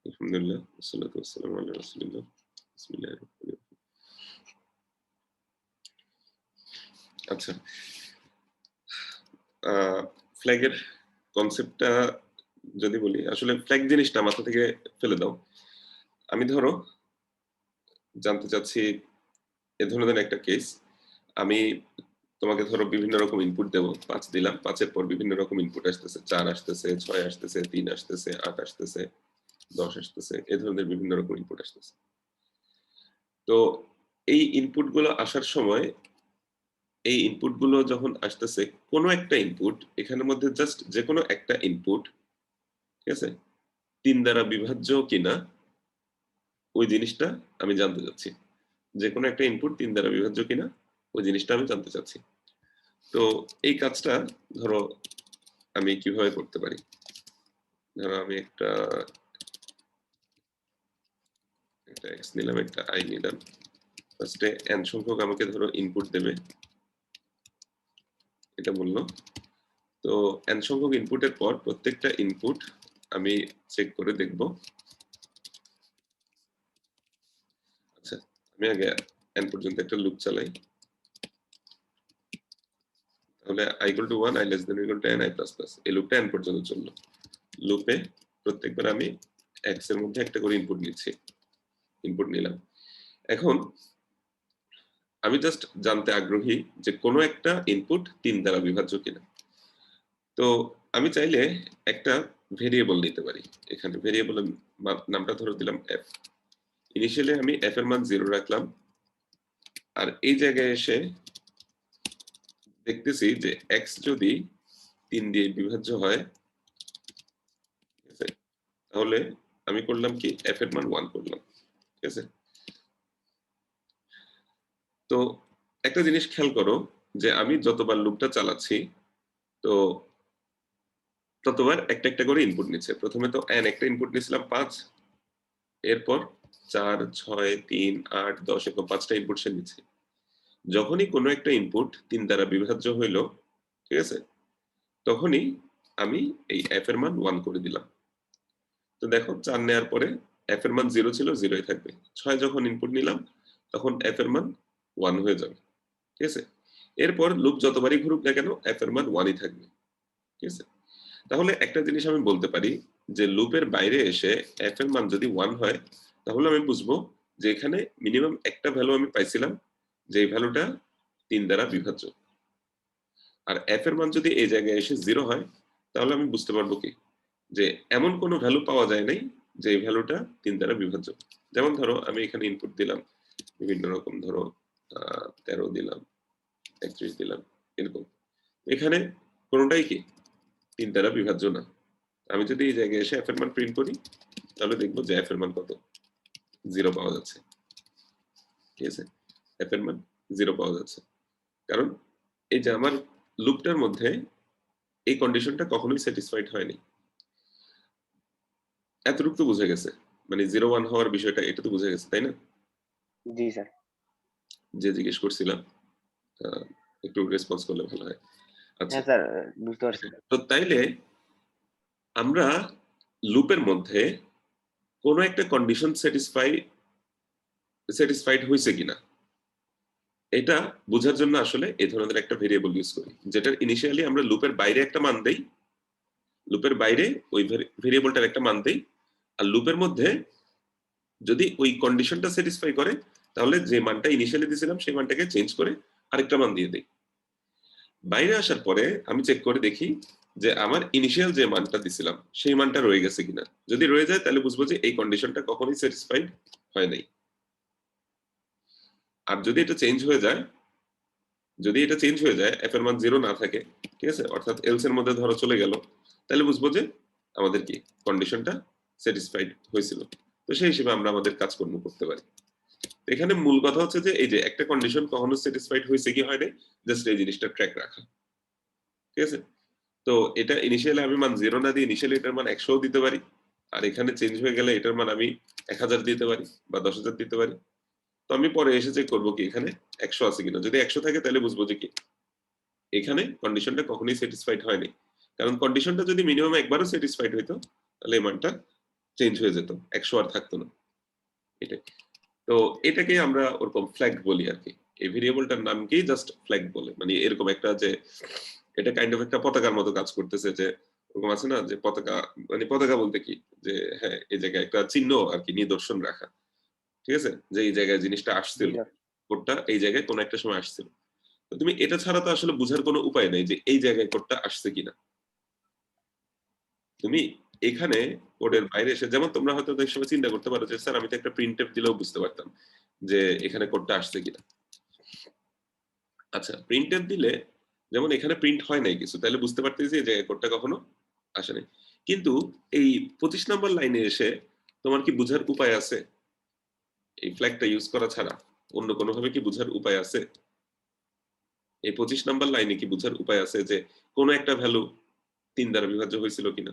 আলহামদুলিল্লাহ ওয়াসসালাতু ওয়াসসালামু আলা রাসূলিল্লাহ বিসমিল্লাহির রহমানির রহিম। আচ্ছা, ফ্ল্যাগের কনসেপ্টটা যদি বলি, আসলে ফ্ল্যাগ জিনিসটা মাথা থেকে ফেলে দাও। আমি ধরো জানতে চাচ্ছি এ ধরনের একটা কেস। আমি তোমাকে ধরো বিভিন্ন রকম ইনপুট দেব। ৫ দিলাম। ৫ এর পর বিভিন্ন রকম ইনপুট আসতেছে। ৪ আসতেছে, ৬ আসতেছে, ৩ আসতেছে, ৮ আসতেছে, ১০ আসতেছে। এ ধরনের বিভিন্ন রকম ইনপুট আসতেছে। তো এই ইনপুট গুলো আসার সময় এই ইনপুট গুলো যখন আসতেছে, কোনো একটা ইনপুট এখানের মধ্যে জাস্ট যেকোনো একটা ইনপুট, ঠিক আছে? ৩ দ্বারা বিভাজ্য কিনা ওই জিনিসটা আমি জানতে চাচ্ছি। যেকোনো একটা ইনপুট ৩ দ্বারা বিভাজ্য কিনা ওই জিনিসটা আমি জানতে চাচ্ছি। তো এই কাজটা ধরো আমি কিভাবে করতে পারি? ধরো আমি একটা x নিলাম, একটা i নিলাম। ফার্স্টে n সংখ্যক আমাকে ধরো ইনপুট দেবে। এটা বলল। তো n সংখ্যক ইনপুটের পর প্রত্যেকটা ইনপুট আমি চেক করে দেখব। আচ্ছা, আমি আগে n পর্যন্ত একটা লুপ চালাই। তাহলে i = 1, i <= n, i++, এই লুপটা n পর্যন্ত চললো। লুপে প্রত্যেকবার আমি x এর মধ্যে একটা করে ইনপুট নিচ্ছি। ইনপুট নিলাম। এখন আমি জাস্ট জানতে আগ্রহী যে কোনো একটা ইনপুট ৩ দ্বারা বিভাজ্য কিনা। তো আমি চাইলে একটা ভেরিয়েবল নিতে পারি। এখানে ভেরিয়েবলের নামটা ধরে দিলাম f। ইনিশিয়ালি আমি f এর মান 0 রাখলাম। আর এই জায়গায় এসে দেখতেছি যে x যদি ৩ দিয়ে বিভাজ্য হয়, ঠিক আছে? তাহলে আমি করলাম কি f এর মান 1 করলাম। ঠিক আছে? তো একটা জিনিস খেয়াল করো যে আমি যতবার লুপটা চালাচ্ছি, তো ততবার একটা একটা করে ইনপুট নিচ্ছে। প্রথমে তো n একটা ইনপুট নিয়েছিলাম ৫, এরপর ৪, ৬, ৩, ৮, ১০ এরকম ৫টা ইনপুট সে নিচ্ছে। যখনই কোনো একটা ইনপুট ৩ দ্বারা বিভাজ্য হইল, ঠিক আছে? তখনই আমি এই f এর মান 1 করে দিলাম। তো দেখো ৪ নেয়ার পরে f এর মান 0 ছিল, 0ই থাকবে। ৬ যখন ইনপুট নিলাম তখন f এর মান 1 হয়ে যাবে। ঠিক আছে? এরপর লুপ যতবারই ঘুরুক না কেন f এর মান 1ই থাকবে। ঠিক আছে? তাহলে একটা জিনিস আমি বলতে পারি যে লুপের বাইরে এসে f এর মান যদি 1 হয়, তাহলে আমি বুঝবো যে এখানে মিনিমাম একটা ভ্যালু আমি পাইছিলাম, যে এই ভ্যালুটা ৩ দ্বারা বিভাজ্য। আর f এর মান যদি এই জায়গায় এসে 0 হয়, তাহলে আমি বুঝতে পারবো কি যে এমন কোনো ভ্যালু পাওয়া যায় নাই যে এই ভ্যালুটা ৩ দ্বারা বিভাজ্য। যেমন ধরো আমি এখানে ইনপুট দিলাম বিভিন্ন রকম, ধরো ১৩ দিলাম, ৩১ দিলাম, এরকম। এখানে কোনোটাই কি ৩ দ্বারা বিভাজ্য না। আমি যদি এই জায়গায় এসে f এর মান প্রিন্ট করি, তাহলে দেখবো যে f এর মান কত? 0 পাওয়া যাচ্ছে। ঠিক আছে? f এর মান 0 পাওয়া যাচ্ছে। কারণ এই যে আমার লুপটার মধ্যে এই কন্ডিশনটা কখনোই স্যাটিসফাইড হয়নি। এতটুকু তো বুঝে গেছে। মানে 0, 1 হওয়ার বিষয়টা এটা তো বুঝে গেছে, তাই না? জি স্যার। যে জিজ্ঞেস করছিলাম, একটু রেসপন্স করলে ভালো হয়। আচ্ছা। হ্যাঁ স্যার, বুঝতে পারছি। তো তাইলে আমরা লুপের মধ্যে কোনো একটা কন্ডিশন স্যাটিসফাইড হইছে কিনা এটা বোঝার জন্য আসলে এই ধরনের একটা ভেরিয়েবল ইউজ করি, যেটার ইনিশিয়ালি আমরা লুপের বাইরে একটা মান দেই। লুপের বাইরে ওই ভেরিয়েবলটার একটা মান দেই। আর লুপের মধ্যে যদি ওই কন্ডিশনটা স্যাটিসফাই করে, তাহলে যে মানটা ইনিশিয়ালি দিয়েছিলাম সেই মানটাকে চেঞ্জ করে আরেকটা মান দিয়ে দেই। বাইরে আসার পরে আমি চেক করে দেখি যে আমার ইনিশিয়াল যে মানটা দিছিলাম সেই মানটা রয়ে গেছে কিনা। যদি রয়ে যায় তাহলে বুঝবো যে এই কন্ডিশনটা কখনোই স্যাটিসফাইড হয় নাই। আর যদি এটা চেঞ্জ হয়ে যায়, f এর মান 0 না থাকে, ঠিক আছে, অর্থাৎ এলস এর মধ্যে ধরো চলে গেল, তাহলে বুঝবো যে আমাদের কি কন্ডিশনটা স্যাটিসফাইড হয়েছিল। তো সেই হিসেবে আমরা আমাদের কাজকর্ম করতে পারি। এখানে মূল কথা হচ্ছে যে এই যে একটা কন্ডিশন কখনো স্যাটিসফাইড হয়েছে কি হয় নাই, জাস্ট এই জিনিসটা ট্র্যাক রাখা। ঠিক আছে? তো এটা ইনিশিয়ালি আমি মান 0 না দিয়ে ইনিশিয়ালি এটার মান 100 দিতে পারি। আর এখানে চেঞ্জ হয়ে গেলে এটার মান আমি 1000 দিতে পারি বা 10000 দিতে পারি। তো আমি পরে এসে চেক করব কি এখানে 100 আছে কিনা। যদি 100 থাকে তাহলে বুঝবো যে কি এখানে কন্ডিশনটা কখনোই স্যাটিসফাইড হয়নি। কারণ কন্ডিশনটা যদি মিনিমাম একবারও স্যাটিসফাইড হইতো, তাহলে এই মানটা চেঞ্জ হয়ে যেত, 100 আর থাকতো না। এটাই। তো এটাকে আমরা ওরকম ফ্ল্যাগ বলি আরকি। এই ভেরিয়েবলটার নামকেই জাস্ট ফ্ল্যাগ বলে। মানে এরকম একটা যে এটা কাইন্ড অফ একটা পতাকার মতো কাজ করতেছে যে ওরকম আছে না যে পতাকা, মানে পতাকা বলতে কি? যে হ্যাঁ, এই জায়গায় একটা চিহ্ন আরকি নিদর্শন রাখা। ঠিক আছে? যে এই জায়গায় জিনিসটা জি আসছিল। স্যার। কোডটা এই জায়গায় কোন একটা সময় আসছিল। তো তুমি এটা ছাড়া তো আসলে বুঝার কোনো উপায় নাই যে এই জায়গায় কোডটা আসছে কিনা। তুমি এখানে কোডের বাইরে এসে যেমন তোমরা হয়তো অনেক সময় চিন্তা করতে পারো যে স্যার আমি তো একটা প্রিন্টএফ দিলেও বুঝতে পারতাম যে এখানে কোডটা আসছে কিনা। আচ্ছা, প্রিন্টএফ দিলে যেমন এখানে প্রিন্ট হয় নাই কিছু, তাহলে বুঝতে পারতেছি যে কোডটা কখনো আসে নাই। কিন্তু এই 25 নাম্বার লাইনে এসে তোমার কি বুঝার উপায় আছে? এই ফ্ল্যাগটা ইউজ করা ছাড়া অন্য কোনোভাবে কি বুঝার উপায় আছে? এই 25 নাম্বার লাইনে কি বুঝার উপায় আছে যে কোন একটা ভ্যালু ৩ দ্বারা বিভাজ্য হয়েছিল কিনা?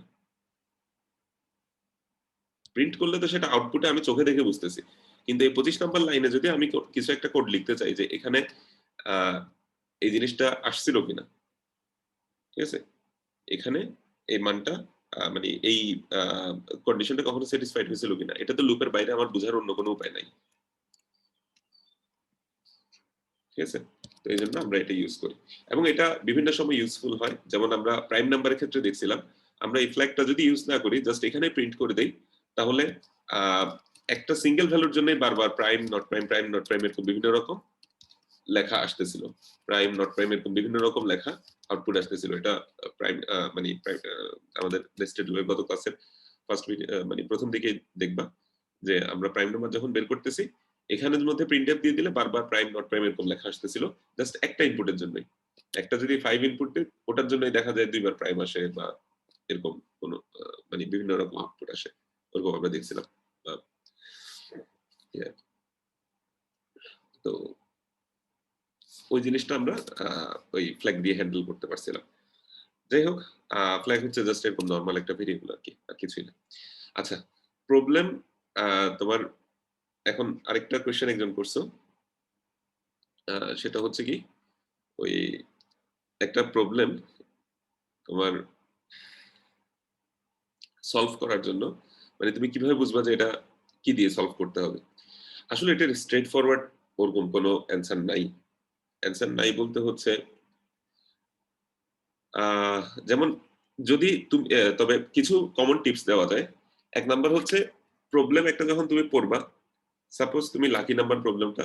প্রিন্ট করলে তো সেটা আউটপুটে আমি চোখে দেখে বুঝতেছি। কিন্তু এই 25 নাম্বার লাইনে যদি আমি কিছু একটা কোড লিখতে চাই যে এখানে আ এই জিনিসটা আসছিল কিনা। ঠিক আছে? এখানে এই মানটা মানে এই আ কন্ডিশনটা কখনো স্যাটিসফাইড হয়েছিল কিনা। এটা তো লুপের বাইরে আমার বুঝার অন্য কোনো উপায় নাই। ঠিক আছে? তো এইজন্য আমরা এটা ইউজ করি। এবং এটা বিভিন্ন সময় ইউজফুল হয়। যেমন আমরা প্রাইম নাম্বারের ক্ষেত্রে দেখছিলাম। আমরা এই ফ্ল্যাগটা যদি ইউজ না করি, জাস্ট এখানে প্রিন্ট করে দেই, তাহলে আ একটা সিঙ্গেল ভ্যালুর জন্যই বারবার prime, not prime, prime, not prime এরকম বিভিন্ন রকম লেখা আসতেছিল। প্রাইম, নট প্রাইম এরকম বিভিন্ন রকম লেখা আউটপুট আসতেছিল। এটা প্রাইম মানে প্রাইম আমাদের নেস্টেড লুপের গত ক্লাসের ফার্স্ট মানে ১ম দিকেই দেখবা যে আমরা প্রাইম নাম্বার যখন বের করতেছি, এখানের মধ্যে প্রিন্টএফ দিয়ে দিলে বারবার প্রাইম, নট প্রাইম এরকম লেখা আসতেছিল। জাস্ট একটা ইনপুটের জন্যই। একটা যদি ৫ ইনপুট দেই, ওটার জন্যই দেখা যায় ২ বার প্রাইম আসে বা এরকম কোন মানে বিভিন্ন রকম আউটপুট আসে। ওরকম আমরা দেখছিলাম। আ ইয়া তো ওই জিনিসটা আমরা আ ওই ফ্ল্যাগ দিয়ে হ্যান্ডেল করতে পারছিলাম। যাই হোক, ফ্ল্যাগ হচ্ছে জাস্ট এরকম নরমাল একটা ভেরিয়েবল আরকি। আর কিছুই না। আচ্ছা, প্রবলেম আ তোমার এখন আরেকটা কোয়েশ্চেন একজন করছো। আ সেটা হচ্ছে কি ওই একটা প্রবলেম তোমার সলভ করার জন্য মানে তুমি কিভাবে বুঝবা যে এটা কি দিয়ে সলভ করতে হবে? আসলে এটার স্ট্রেইট ফরওয়ার্ড ওরকম কোনো অ্যানসার নাই। অ্যানসার নাই বলতে হচ্ছে আ যেমন যদি তুমি তবে কিছু কমন টিপস দেওয়া যায়। ১ নাম্বার হচ্ছে প্রবলেম একটা যখন তুমি পড়বা, সাপোজ তুমি লাকি নাম্বার প্রবলেমটা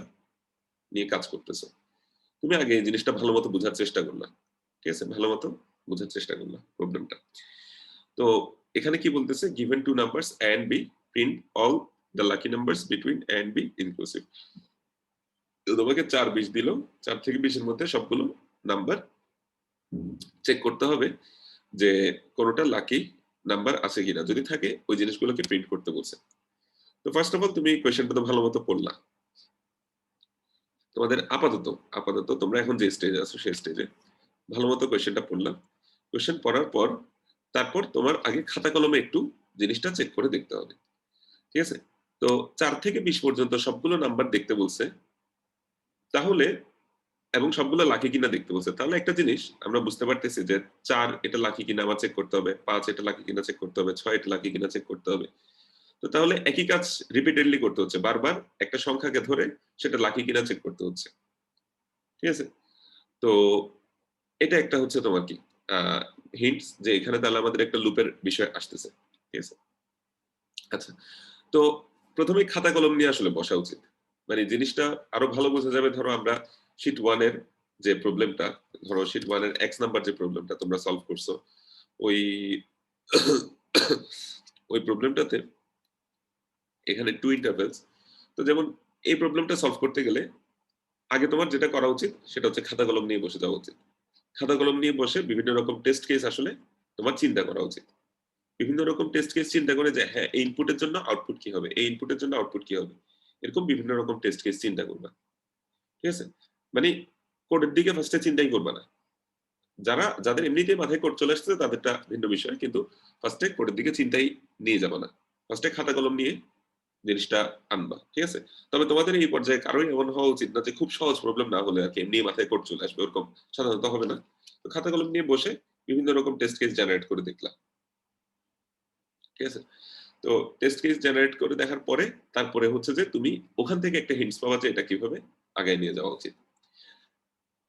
নিয়ে কাজ করতেছো। তুমি আগে এই জিনিসটা ভালোমতো বুঝার চেষ্টা করলা। ঠিক আছে? ভালোমতো বুঝার চেষ্টা করলা প্রবলেমটা। তো এখানে কি বলতেছে? given two numbers A and B, print all the lucky numbers between A and B inclusive. তো তোমাকে ৪, ২০ দিল। ৪ থেকে ২০ এর মধ্যে সবগুলো নাম্বার চেক করতে হবে যে কোনটা লাকি নাম্বার আছে কিনা। যদি থাকে ওই জিনিসগুলোকে প্রিন্ট করতে বলছে। তো ফার্স্ট অফ অল তুমি কোয়েশ্চেনটা তো ভালোমতো পড়লা। তোমাদের আপাতত তোমরা এখন যে স্টেজে আছো সেই স্টেজে ভালোমতো কোয়েশ্চেনটা পড়লা। কোয়েশ্চেন পড়ার পর তারপর তোমার আগে খাতা কলমে একটু জিনিসটা চেক করে দেখতে হবে। ঠিক আছে? তো ৪ থেকে ২০ পর্যন্ত সবগুলো নাম্বার দেখতে বলছে। তাহলে এবং সবগুলো লাকি কিনা দেখতে বলছে। তাহলে একটা জিনিস আমরা বুঝতে পারতেছি যে ৪ এটা লাকি কিনা আমার চেক করতে হবে। ৫ এটা লাকি কিনা চেক করতে হবে। ৬ এটা লাকি কিনা চেক করতে হবে। তো তাহলে একই কাজ রিপিটেডলি করতে হচ্ছে। বারবার একটা সংখ্যাকে ধরে সেটা লাকি কিনা চেক করতে হচ্ছে। ঠিক আছে? তো এটা একটা হচ্ছে তোমার কি আ হিন্টস যে এখানে তাহলে আমাদের একটা লুপের বিষয় আসতেছে। ঠিক আছে? আচ্ছা। তো ১ম এই খাতা কলম নিয়ে আসলে বসা উচিত। মানে জিনিসটা আরো ভালো বোঝা যাবে ধরো আমরা শীট 1 এর যে প্রবলেমটা, ধরো শীট 1 এর X নাম্বার যে প্রবলেমটা তোমরা সলভ করছো, ওই ওই প্রবলেমটাতে এখানে 2 ইন্টারভ্যালস। তো যেমন এই প্রবলেমটা সলভ করতে গেলে আগে তোমার যেটা করা উচিত সেটা হচ্ছে খাতা কলম নিয়ে বসে যাওয়া উচিত। খাতা কলম নিয়ে বসে বিভিন্ন রকম টেস্ট কেস আসলে তোমার চিন্তা করা উচিত। বিভিন্ন রকম টেস্ট কেস চিন্তা করে যে হ্যাঁ, এই ইনপুটের জন্য আউটপুট কি হবে? এই ইনপুটের জন্য আউটপুট কি হবে? এরকম বিভিন্ন রকম টেস্ট কেস চিন্তা করবা। ঠিক আছে? মানে কোডের দিকে ফার্স্ট এ চিন্তাই করবা না। যাদের এমনিতেই মাথায় কোড চলে আসছে তাদেরটা ভিন্ন বিষয়। কিন্তু ফার্স্ট এ কোডের দিকে চিন্তাই নিয়ে যাবা না। ফার্স্ট এ খাতা কলম নিয়ে জিনিসটা আনবা। ঠিক আছে? তবে তোমাদের এই পর্যায়ে কারোই এমন হওয়া উচিত না যে খুব সহজ প্রবলেম না হলে আরকি এমনি মাথায় কোড চলে আসবে ওরকম সাধারণত হবে না। তো খাতা কলম নিয়ে বসে বিভিন্ন রকম টেস্ট কেস জেনারেট করে দেখলা। ঠিক আছে? তো টেস্ট কেস জেনারেট করে দেখার পরে তারপরে হচ্ছে যে তুমি ওখান থেকে একটা হিন্টস পাওয়া যে এটা কিভাবে আগায় নিয়ে যাওয়া উচিত।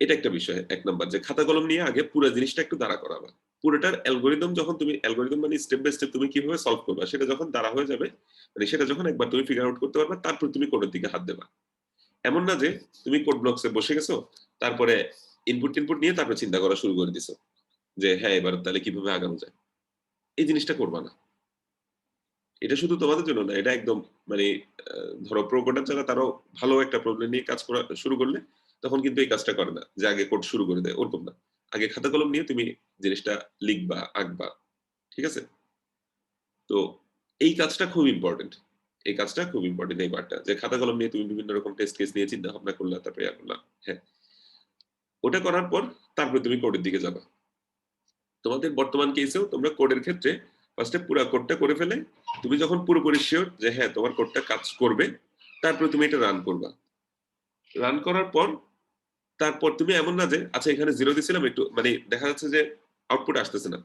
এটা একটা বিষয় ১ নাম্বার, যে খাতা কলম নিয়ে আগে পুরো জিনিসটা একটু দাঁড়া করাবা। পুরোটার অ্যালগরিদম যখন তুমি অ্যালগরিদম মানে স্টেপ বাই স্টেপ তুমি কিভাবে সলভ করবা সেটা যখন দাঁড়া হয়ে যাবে, মানে সেটা যখন একবার তুমি ফিগার আউট করতে পারবা, তারপর তুমি কোডের দিকে হাত দেবা। এমন না যে তুমি কোড ব্লকস এ বসে গেছো, তারপরে ইনপুট নিয়ে তারপর চিন্তা করা শুরু করে দিছো যে হ্যাঁ, এবার তাহলে কিভাবে আগানো যায়। এই জিনিসটা করবা না। এটা শুধু তোমাদের জন্য না, এটা একদম মানে ধরো প্রো কোডার যারা তারাও ভালো একটা প্রবলেম নিয়ে কাজ করা শুরু করলে তখন কিন্তু এই কাজটা করে না যে আগে কোড শুরু করে দেয়, ওরকম না। আগে খাতা কলম নিয়ে তুমি জিনিসটা লিখবা, আঁকবা। ঠিক আছে? তো এই কাজটা খুব ইম্পোর্টেন্ট। এই কাজটা খুব ইম্পোর্টেন্ট, এই পার্টটা। যে খাতা কলম নিয়ে তুমি বিভিন্ন রকম টেস্ট কেস নিয়ে চিন্তা ভাবনা করলা, তারপরে ইয়া করলা। হ্যাঁ। ওটা করার পর তারপরে তুমি কোডের দিকে যাবা। তোমাদের বর্তমান কেসেও তোমরা কোডের ক্ষেত্রে ফার্স্ট এ পুরা কোডটা করে ফেলে তুমি যখন পুরোপুরি শিওর যে হ্যাঁ তোমার কোডটা কাজ করবে, তারপরে তুমি এটা রান করবা। রান করার পর তারপর তুমি এমন না যে আচ্ছা এখানে 0 দিছিলাম, একটু মানে দেখা যাচ্ছে যে আউটপুট আসতেছে না।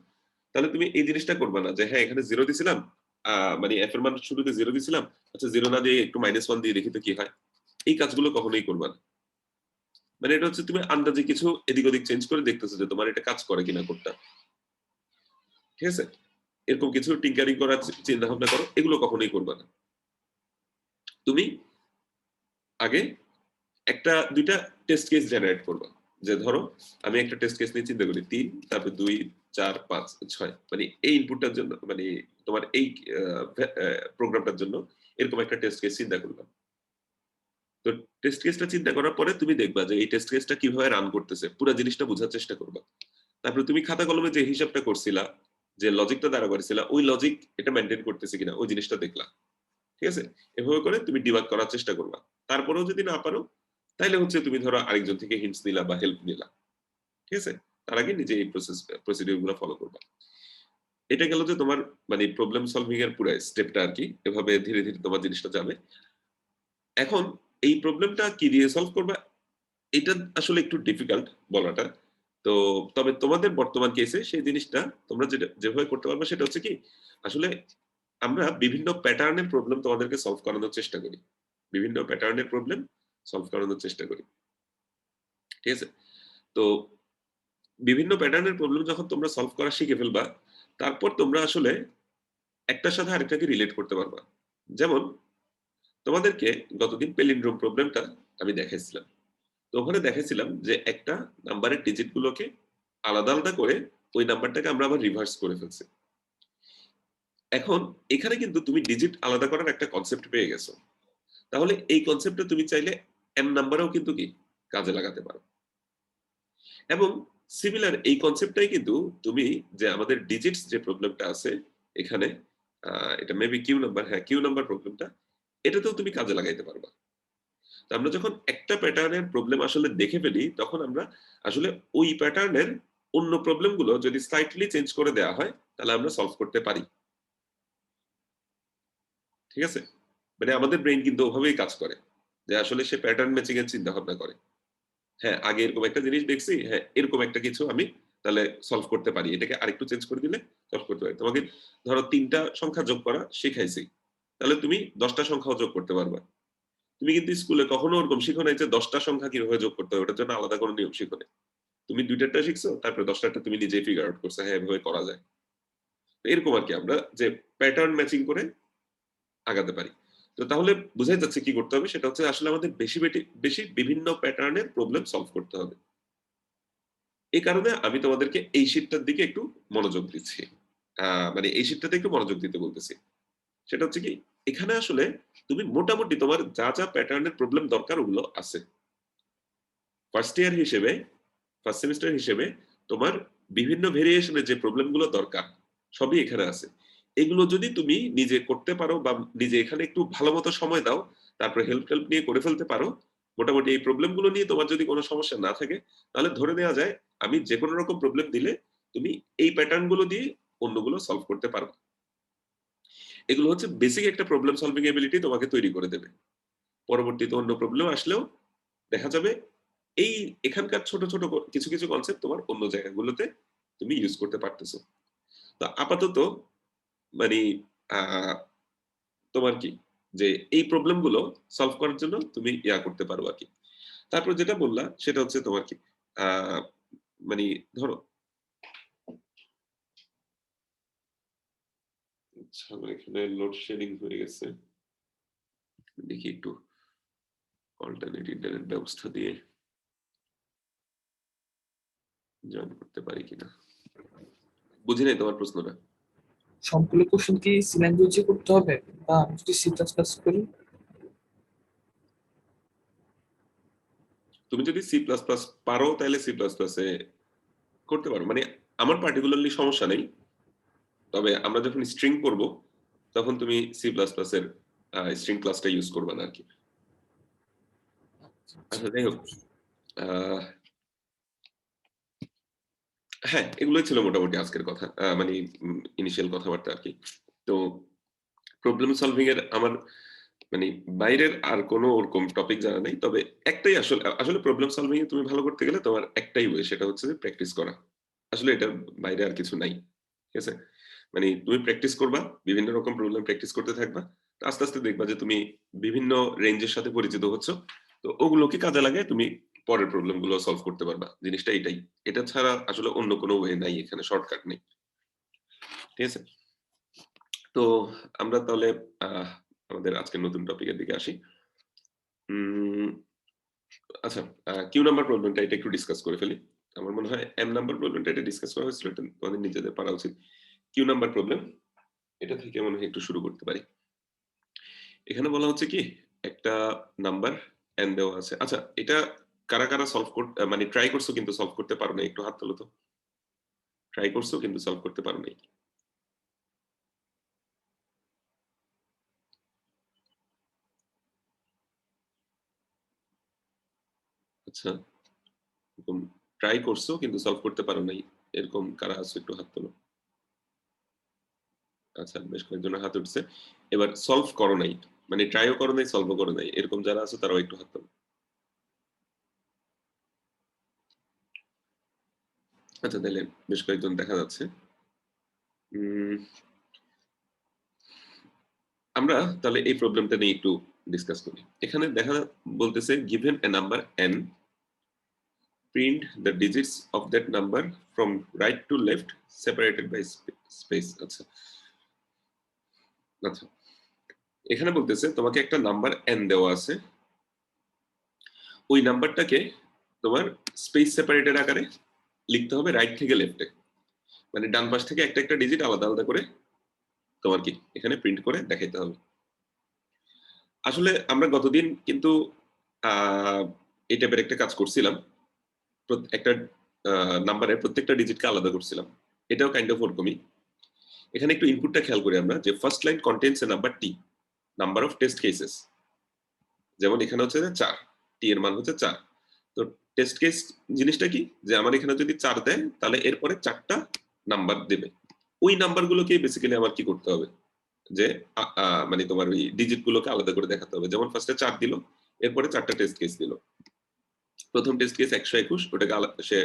তাহলে তুমি এই জিনিসটা করবা না যে হ্যাঁ এখানে 0 দিছিলাম, মানে f এর মান শুরুতে 0 দিছিলাম, আচ্ছা 0 না দিয়ে একটু -1 দিয়ে দেখি তো কি হয়। এই কাজগুলো কখনোই করবা না। মানে এটা হচ্ছে তুমি আন্দাজে কিছু এদিক ওদিক চেঞ্জ করে দেখতেছো যে তোমার এটা কাজ করে কিনা কোডটা। ঠিক আছে? এরকম কিছু টিঙ্কারিং করার চিন্তা ভাবনা করো, এগুলো কখনোই করবা না। তুমি আগে একটা ২ টা টেস্ট কেস জেনারেট করবা। যে ধরো আমি একটা টেস্ট কেস নিয়ে চিন্তা করি ৩, তারপর ২, ৪, ৫, ৬। মানে এই ইনপুটটার জন্য মানে তোমার এই প্রোগ্রামটার জন্য এরকম একটা টেস্ট কেস চিন্তা করলাম। তো টেস্ট কেসটা চিন্তা করার পরে তুমি দেখবা যে এই টেস্ট কেসটা কিভাবে রান করতেছে। পুরা জিনিসটা বোঝার চেষ্টা করবা। তারপরে তুমি খাতা কলমে যে হিসাবটা করছিলা, যে লজিকটা দাঁড়া করেছিলা, ওই লজিক এটা মেইনটেইন করতেছে কিনা ওই জিনিসটা দেখলা। ঠিক আছে? এভাবে করে তুমি ডিবাগ করার চেষ্টা করবা। তারপরেও যদি না পারো, তাইলে হচ্ছে তুমি ধরো আরেকজন থেকে হিন্টস নিলা বা হেল্প নিলা। ঠিক আছে? তার আগে নিজে এই প্রসিডিউর গুলো ফলো করবা। এটা গেল যে তোমার মানে প্রবলেম সলভিং এর পুরা স্টেপটা আরকি। এভাবে ধীরে, ধীরে তোমার জিনিসটা যাবে। এখন এই প্রবলেমটা কি দিয়ে সলভ করবা? এটা আসলে একটু ডিফিকাল্ট বলাটা। তো তবে তোমাদের বর্তমান কেসে সেই জিনিসটা তোমরা যেভাবে করতে পারবে সেটা হচ্ছে কি, আসলে আমরা বিভিন্ন প্যাটার্নের প্রবলেম তোমাদেরকে সলভ করানোর চেষ্টা করি। বিভিন্ন প্যাটার্নের প্রবলেম সলভ করানোর চেষ্টা করি। ঠিক আছে? তো বিভিন্ন প্যাটার্নের প্রবলেম যখন তোমরা সলভ করা শিখে ফেলবা, তারপর তোমরা আসলে একটার সাথে আরেকটাকে রিলেট করতে পারবা। যেমন তোমাদেরকে গতদিন পেলিন্ড্রোম প্রবলেমটা আমি দেখাইছিলাম। তো ওখানে দেখাইছিলাম যে একটা নাম্বারের ডিজিট গুলোকে আলাদা, আলাদা করে ওই নাম্বারটাকে আমরা আবার রিভার্স করে ফেলছি। এখন এখানে কিন্তু তুমি ডিজিট আলাদা করার একটা কনসেপ্ট পেয়ে গেছো। তাহলে এই কনসেপ্টটা তুমি চাইলে m নাম্বারেও কিন্তু কি কাজে লাগাতে পারো। এবং সিমিলার এই কনসেপ্টটাই কিন্তু তুমি যে আমাদের ডিজিটস যে প্রবলেমটা আছে এখানে, এটা মেবি কিউ নাম্বার, হ্যাঁ কিউ নাম্বার প্রবলেমটা, এটাতেও তুমি কাজে লাগাইতে পারবা। তো আমরা যখন একটা প্যাটার্নের প্রবলেম আসলে দেখে ফেলি তখন আমরা আসলে ওই প্যাটার্নের অন্য প্রবলেমগুলো যদি স্লাইটলি চেঞ্জ করে দেওয়া হয় তাহলে আমরা সলভ করতে পারি। ঠিক আছে? মানে আমাদের ব্রেইন কিন্তু ওভাবেই কাজ করে যে আসলে সে প্যাটার্ন ম্যাচিং এর চিন্তা ভাবনা করে। হ্যাঁ, আগে এরকম একটা জিনিস দেখছি, হ্যাঁ এরকম একটা কিছু আমি তাহলে সলভ করতে পারি। এটাকে আরেকটু চেঞ্জ করে দিলে সলভ করতে পারি। তোমাকে ধরো ৩ টা সংখ্যা যোগ করা শিখাইছি। তাহলে তুমি ১০ টা সংখ্যাও যোগ করতে পারবা। তুমি কিন্তু স্কুলে কখনো ওরকম শিখো নাই যে ১০ টা সংখ্যা কিভাবে যোগ করতে হবে, ওটার জন্য আলাদা কোনো নিয়ম শিখো নাই। তুমি ২ টারটা শিখছো, তারপরে ১০ টারটা তুমি নিজেই ফিগার আউট করছো, হ্যাঁ এভাবে করা যায়। তো এরকম আরকি আমরা যে প্যাটার্ন ম্যাচিং করে আগাতে পারি। তো তাহলে বুঝাই যাচ্ছে কি করতে হবে, সেটা হচ্ছে আসলে আমাদের বেশি বিভিন্ন প্যাটার্নের প্রবলেম সলভ করতে হবে। এই কারণে আমি তোমাদেরকে এই শীটটার দিকে একটু মনোযোগ দিচ্ছি। মানে এই শীটটাতে একটু মনোযোগ দিতে বলতেছি। সেটা হচ্ছে কি, এখানে আসলে তুমি মোটামুটি তোমার যা, যা প্যাটার্নের প্রবলেম দরকার ওগুলো আছে। ফার্স্ট ইয়ার হিসেবে, ফার্স্ট সেমেস্টার হিসেবে তোমার বিভিন্ন ভেরিয়েশন এর যে প্রবলেম গুলো দরকার সবই এখানে আছে। এগুলো যদি তুমি নিজে করতে পারো বা নিজে এখানে একটু ভালোমতো সময় দাও, তারপরে হেল্প নিয়ে করে ফেলতে পারো, মোটামুটি এই প্রবলেম গুলো নিয়ে তোমার যদি কোনো সমস্যা না থাকে, তাহলে ধরে নেওয়া যায় আমি যেকোনো রকম প্রবলেম দিলে তুমি এই প্যাটার্ন গুলো দিয়ে অন্যগুলো সলভ করতে পারো। এগুলো হচ্ছে বেসিক একটা প্রবলেম সলভিং এবিলিটি তোমাকে তৈরি করে দেবে। পরবর্তীতে অন্য প্রবলেম আসলেও দেখা যাবে এই এখানকার ছোট, ছোট কিছু কনসেপ্ট তোমার অন্য জায়গাগুলোতে তুমি ইউজ করতে পারতেছো। তো আপাতত মানে আ তোমার কি যে এই প্রবলেম গুলো সলভ করার জন্য তুমি ইয়া করতে পারো আর কি। তারপর যেটা বললা সেটা হচ্ছে তোমার কি মানে ধরো আচ্ছা, আমার এখানে লোডশেডিং হয়ে গেছে, দেখি একটু অল্টারনেট ইন্টারনেট ব্যবস্থা দিয়ে জয়েন করতে পারি কিনা। বুঝি নাই তোমার প্রশ্নটা। সবগুলো কোশ্চেন কি সি ল্যাঙ্গুয়েজে করতে হবে, বা আমি যদি সি প্লাস প্লাস করি? তুমি যদি সি প্লাস প্লাস পারো তাহলে সি প্লাস প্লাসে করতে পারো, মানে আমার পার্টিকুলারলি সমস্যা নেই। তবে আমরা যখন স্ট্রিং করব তখন তুমি সি প্লাস প্লাস এর স্ট্রিং ক্লাসটা ইউজ করবে না আর কি। আচ্ছা, যাই হোক, হ্যাঁ, এগুলোই ছিল মোটামুটি আজকের কথা, মানে ইনিশিয়াল কথাবার্তা আর কি। তো প্রবলেম সলভিং এর আমার মানে বাইরের আর কোনো ওরকম টপিক জানা নেই। তবে একটাই আসলে আসলে প্রবলেম সলভিং এ তুমি ভালো করতে গেলে তোমার একটাই ওয়ে, সেটা হচ্ছে যে প্র্যাকটিস করা। আসলে এটার বাইরে আর কিছু নাই, ঠিক আছে? মানে তুমি প্র্যাকটিস করবা, বিভিন্ন রকম প্রবলেম প্র্যাকটিস করতে থাকবা, আস্তে আস্তে দেখবা যে তুমি বিভিন্ন রেঞ্জের সাথে পরিচিত হচ্ছ। তো ওগুলোকে কাজে লাগায় তুমি পরের প্রবলেম গুলো সলভ করতে পারবা। জিনিসটা এটাই, এটা ছাড়া আসলে অন্য কোনো ওয়ে নাই, এখানে শর্টকাট নেই, ঠিক আছে? তো আমরা তাহলে আমাদের আজকের নতুন টপিকের দিকে আসি। আচ্ছা, কিউ নাম্বার প্রবলেমটা এটা একটু ডিসকাস করে ফেলি। আমার মনে হয় এম নাম্বার প্রবলেমটা এটা ডিসকাস করা হয়েছিল, এটা তোমাদের নিজেদের পারা উচিত। কিউ নাম্বার প্রবলেম, এটা থেকে মনে হয় একটু শুরু করতে পারি। এখানে বলা হচ্ছে কি, একটা নাম্বার এন দেওয়া আছে। আচ্ছা, এটা কারা কারা সলভ করতে মানে ট্রাই করছো কিন্তু সলভ করতে পারো না, একটু হাত তোলো তো। ট্রাই করছো কিন্তু সলভ করতে পারো নাই। আচ্ছা, এরকম ট্রাই করছো কিন্তু সলভ করতে পারো নাই, এরকম কারা আছো একটু হাত তোলো। আচ্ছা, বেশ কয়েকজনের হাত উঠছে। এবার সলভ করো নাই, মানে ট্রাইও করো নাই সলভও করো নাই, এরকম যারা আছে তারাও একটু হাত তোলো। আচ্ছা, তাহলে বেশ কয়েকজন দেখা যাচ্ছে। আমরা তাহলে এই প্রবলেমটা নিয়ে একটু ডিসকাস করি। এখানে দেখা বলতেছে given a number n, print the digits of that number from right to left separated by space. আচ্ছা আচ্ছা, এখানে বলতেছে তোমাকে একটা নাম্বার n দেওয়া আছে, ওই নাম্বারটাকে তোমার স্পেস সেপারেটেড আকারে লিখতে হবে রাইট থেকে লেফটে, মানে ডান পাশ থেকে একটা একটা ডিজিট আলাদা আলাদা করে তোমার কি এখানে প্রিন্ট করে দেখাইতে হবে। আসলে আমরা গতদিন কিন্তু এই টাইপের একটা কাজ করছিলাম, একটা নাম্বারের প্রত্যেকটা ডিজিটকে আলাদা করছিলাম। এটাও কাইন্ড অফ ওরকমই। এখানে একটু ইনপুটটা খেয়াল করি আমরা, যে first line contains A number T, number of test cases. যেমন এখানে হচ্ছে যে 4, টি এর মান হচ্ছে 4। তো টেস্ট কেস জিনিসটা কি, যে আমার এখানে যদি 4 দেয় তাহলে এরপরে 4টা নাম্বার দেবে। ওই নাম্বারগুলোকে বেসিক্যালি আমার কি করতে হবে, যে মানে তোমার ওই ডিজিট গুলোকে আলাদা করে দেখাতে হবে। যেমন ফার্স্টে 4 দিল, এরপরে 4টা টেস্ট কেস দিল। প্রথম টেস্ট কেস 121, ওটাকে সে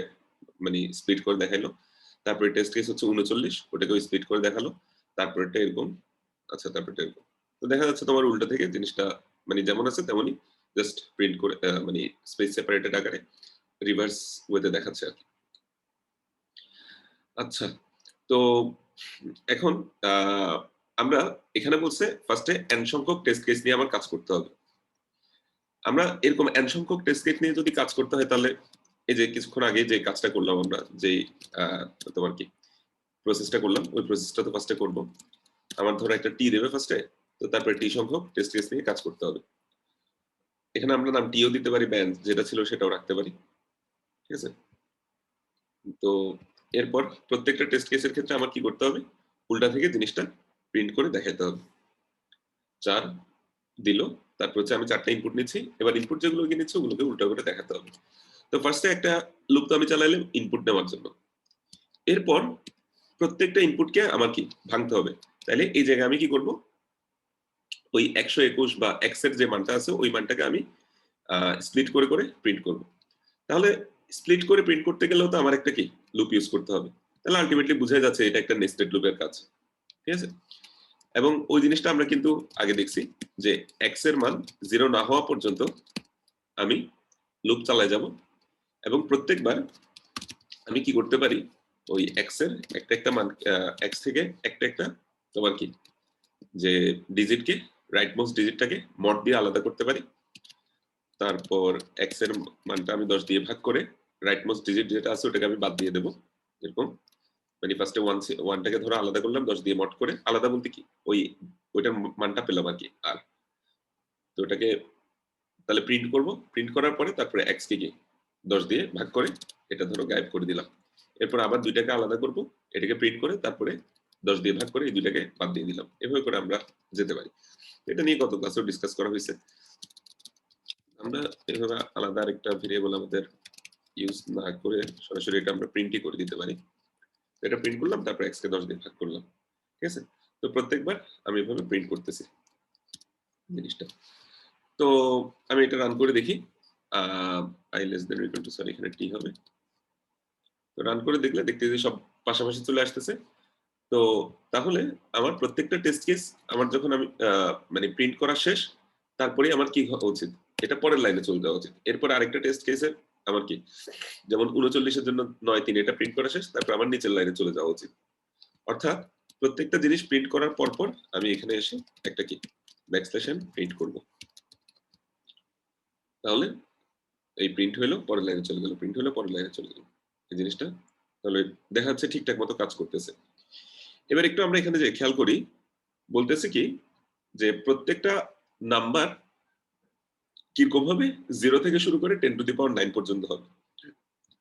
মানে স্প্লিট করে দেখাইলো। তারপরে টেস্ট কেস হচ্ছে 39, ওটাকে স্প্লিট করে দেখালো। তারপরটা এরকম, আচ্ছা তারপরটা এরকম। তো দেখা যাচ্ছে তোমার উল্টা থেকে জিনিসটা মানে যেমন আছে তেমনই জাস্ট প্রিন্ট করে মানে স্পেস সেপারেটেড আকারে রিভার্স ওয়েতে দেখাচ্ছে আর কি। আচ্ছা, তো এখন আমরা এখানে বলছে ফার্স্টে n সংখ্যক টেস্ট কেস নিয়ে আমার কাজ করতে হবে। আমরা এরকম n সংখ্যক টেস্ট কেস নিয়ে যদি কাজ করতে হয়, তাহলে এই যে কিছুক্ষণ আগে যে কাজটা করলাম আমরা, যে তোমার কি প্রসেসটা করলাম, ওই প্রসেসটা তো ফার্স্টে করব। আমার ধরো একটা টি দেবে ফার্স্টে, তো তারপরে টি সংখ্যক টেস্ট কেস নিয়ে কাজ করতে হবে। এখানে আমরা নাম টিও দিতে পারি, ব্যান্ড যেটা ছিল সেটাও রাখতে পারি, ঠিক আছে? তো এরপর প্রত্যেকটা টেস্ট কেসের ক্ষেত্রে আমার কি করতে হবে, উল্টা থেকে জিনিসটা প্রিন্ট করে দেখাতে হবে। 4 দিল, তারপর হচ্ছে আমি 4টা ইনপুট নিচ্ছি, এবার ইনপুট যেগুলো নিচ্ছি ওগুলোকে উল্টা করে দেখাতে হবে। তো ফার্স্টে একটা লুপ তো আমি চালাইলাম ইনপুট নেওয়ার জন্য। এরপর প্রত্যেকটা ইনপুটকে আমার কি ভাঙতে হবে। তাহলে এই জায়গায় আমি কি করব, ওই 121 বা x এর যে মানটা আছে ওই মানটাকে আমি স্প্লিট করে করে প্রিন্ট করব। তাহলে স্প্লিট করে প্রিন্ট করতে গেলেও তো আমার একটা কি লুপ ইউজ করতে হবে। তাহলে আলটিমেটলি বোঝা যাচ্ছে এটা একটা নেস্টেড লুপের কাজ, ঠিক আছে? এবং ওই জিনিসটা আমরা কিন্তু আগে দেখছি যে এক্স এর মান 0 না হওয়া পর্যন্ত আমি লুপ চালায় যাব এবং প্রত্যেকবার আমি কি করতে পারি ওই এক্স এর একটা একটা মান এক্স থেকে একটা একটা তোমার কি যে ডিজিটকে রাইট মোস্ট ডিজিটটাকে মড দিয়ে আলাদা করতে পারি। তারপর এক্স এর মানটা আমি 10 দিয়ে ভাগ করে রাইট মোস্ট ডিজিট যেটা আছে ওটাকে আমি বাদ দিয়ে দেবো। এরকম মানে ফার্স্টে ওয়ানটাকে ধরো আলাদা করলাম 10 দিয়ে মড করে, আলাদা বলতে কি ওইটার মানটা পেলাম আর কি। আর তো ওটাকে তাহলে প্রিন্ট করব, প্রিন্ট করার পরে তারপরে এক্স কে কি 10 দিয়ে ভাগ করে এটা ধরো গায়েব করে দিলাম। এরপর আবার দুইটাকে আলাদা করব, এটাকে প্রিন্ট করে তারপরে 10 দিয়ে ভাগ করে এই দুইটাকে বাদ দিয়ে দিলাম। এভাবে করে আমরা যেতে পারি। এটা নিয়ে গত ক্লাসেও ডিসকাস করা হয়েছে। আমরা এভাবে আলাদা আরেকটা ভেরিয়েবল আমাদের ইউজ না করে সরাসরি এটা আমরা প্রিন্টই করে দিতে পারি। এটা প্রিন্ট করলাম, তারপর এক্স কে 10 দিয়ে ভাগ করলাম। ঠিক আছে, তো প্রত্যেকবার আমি এভাবে প্রিন্ট করতেছি জিনিসটা। তো আমি এটা রান করে দেখি। I less than equal to, sorry এখানে টি হবে। তো রান করে দেখলে দেখতে যে সব পাশাপাশি চলে আসতেছে। তো তাহলে আমার প্রত্যেকটা টেস্ট কেস আমার যখন আমি মানে প্রিন্ট করা শেষ, তারপরে আমার কি হওয়া উচিত, এটা পরের লাইনে চলে যাওয়া উচিত। এরপর আরেকটা টেস্ট কেসের আমার কি, যেমন 39 এর জন্য 9 3 এটা প্রিন্ট করা শেষ, তারপর আমার নিচের লাইনে চলে যাওয়া উচিত। অর্থাৎ প্রত্যেকটা জিনিস প্রিন্ট করার পর পর আমি এখানে এসে একটা কি ব্যাকস্ল্যাশ n প্রিন্ট করব। তাহলে এই প্রিন্ট হলো, পরের লাইনে চলে গেল, প্রিন্ট হলো, পরের লাইনে চলে গেল। এই জিনিসটা তাহলে দেখা যাচ্ছে ঠিকঠাক মতো কাজ করতেছে। এবার একটু আমরা এখানে যে খেয়াল করি, বলতেছে কি যে প্রত্যেকটা নাম্বার কিরকম হবে, 0 থেকে শুরু করে 10⁹ পর্যন্ত হবে।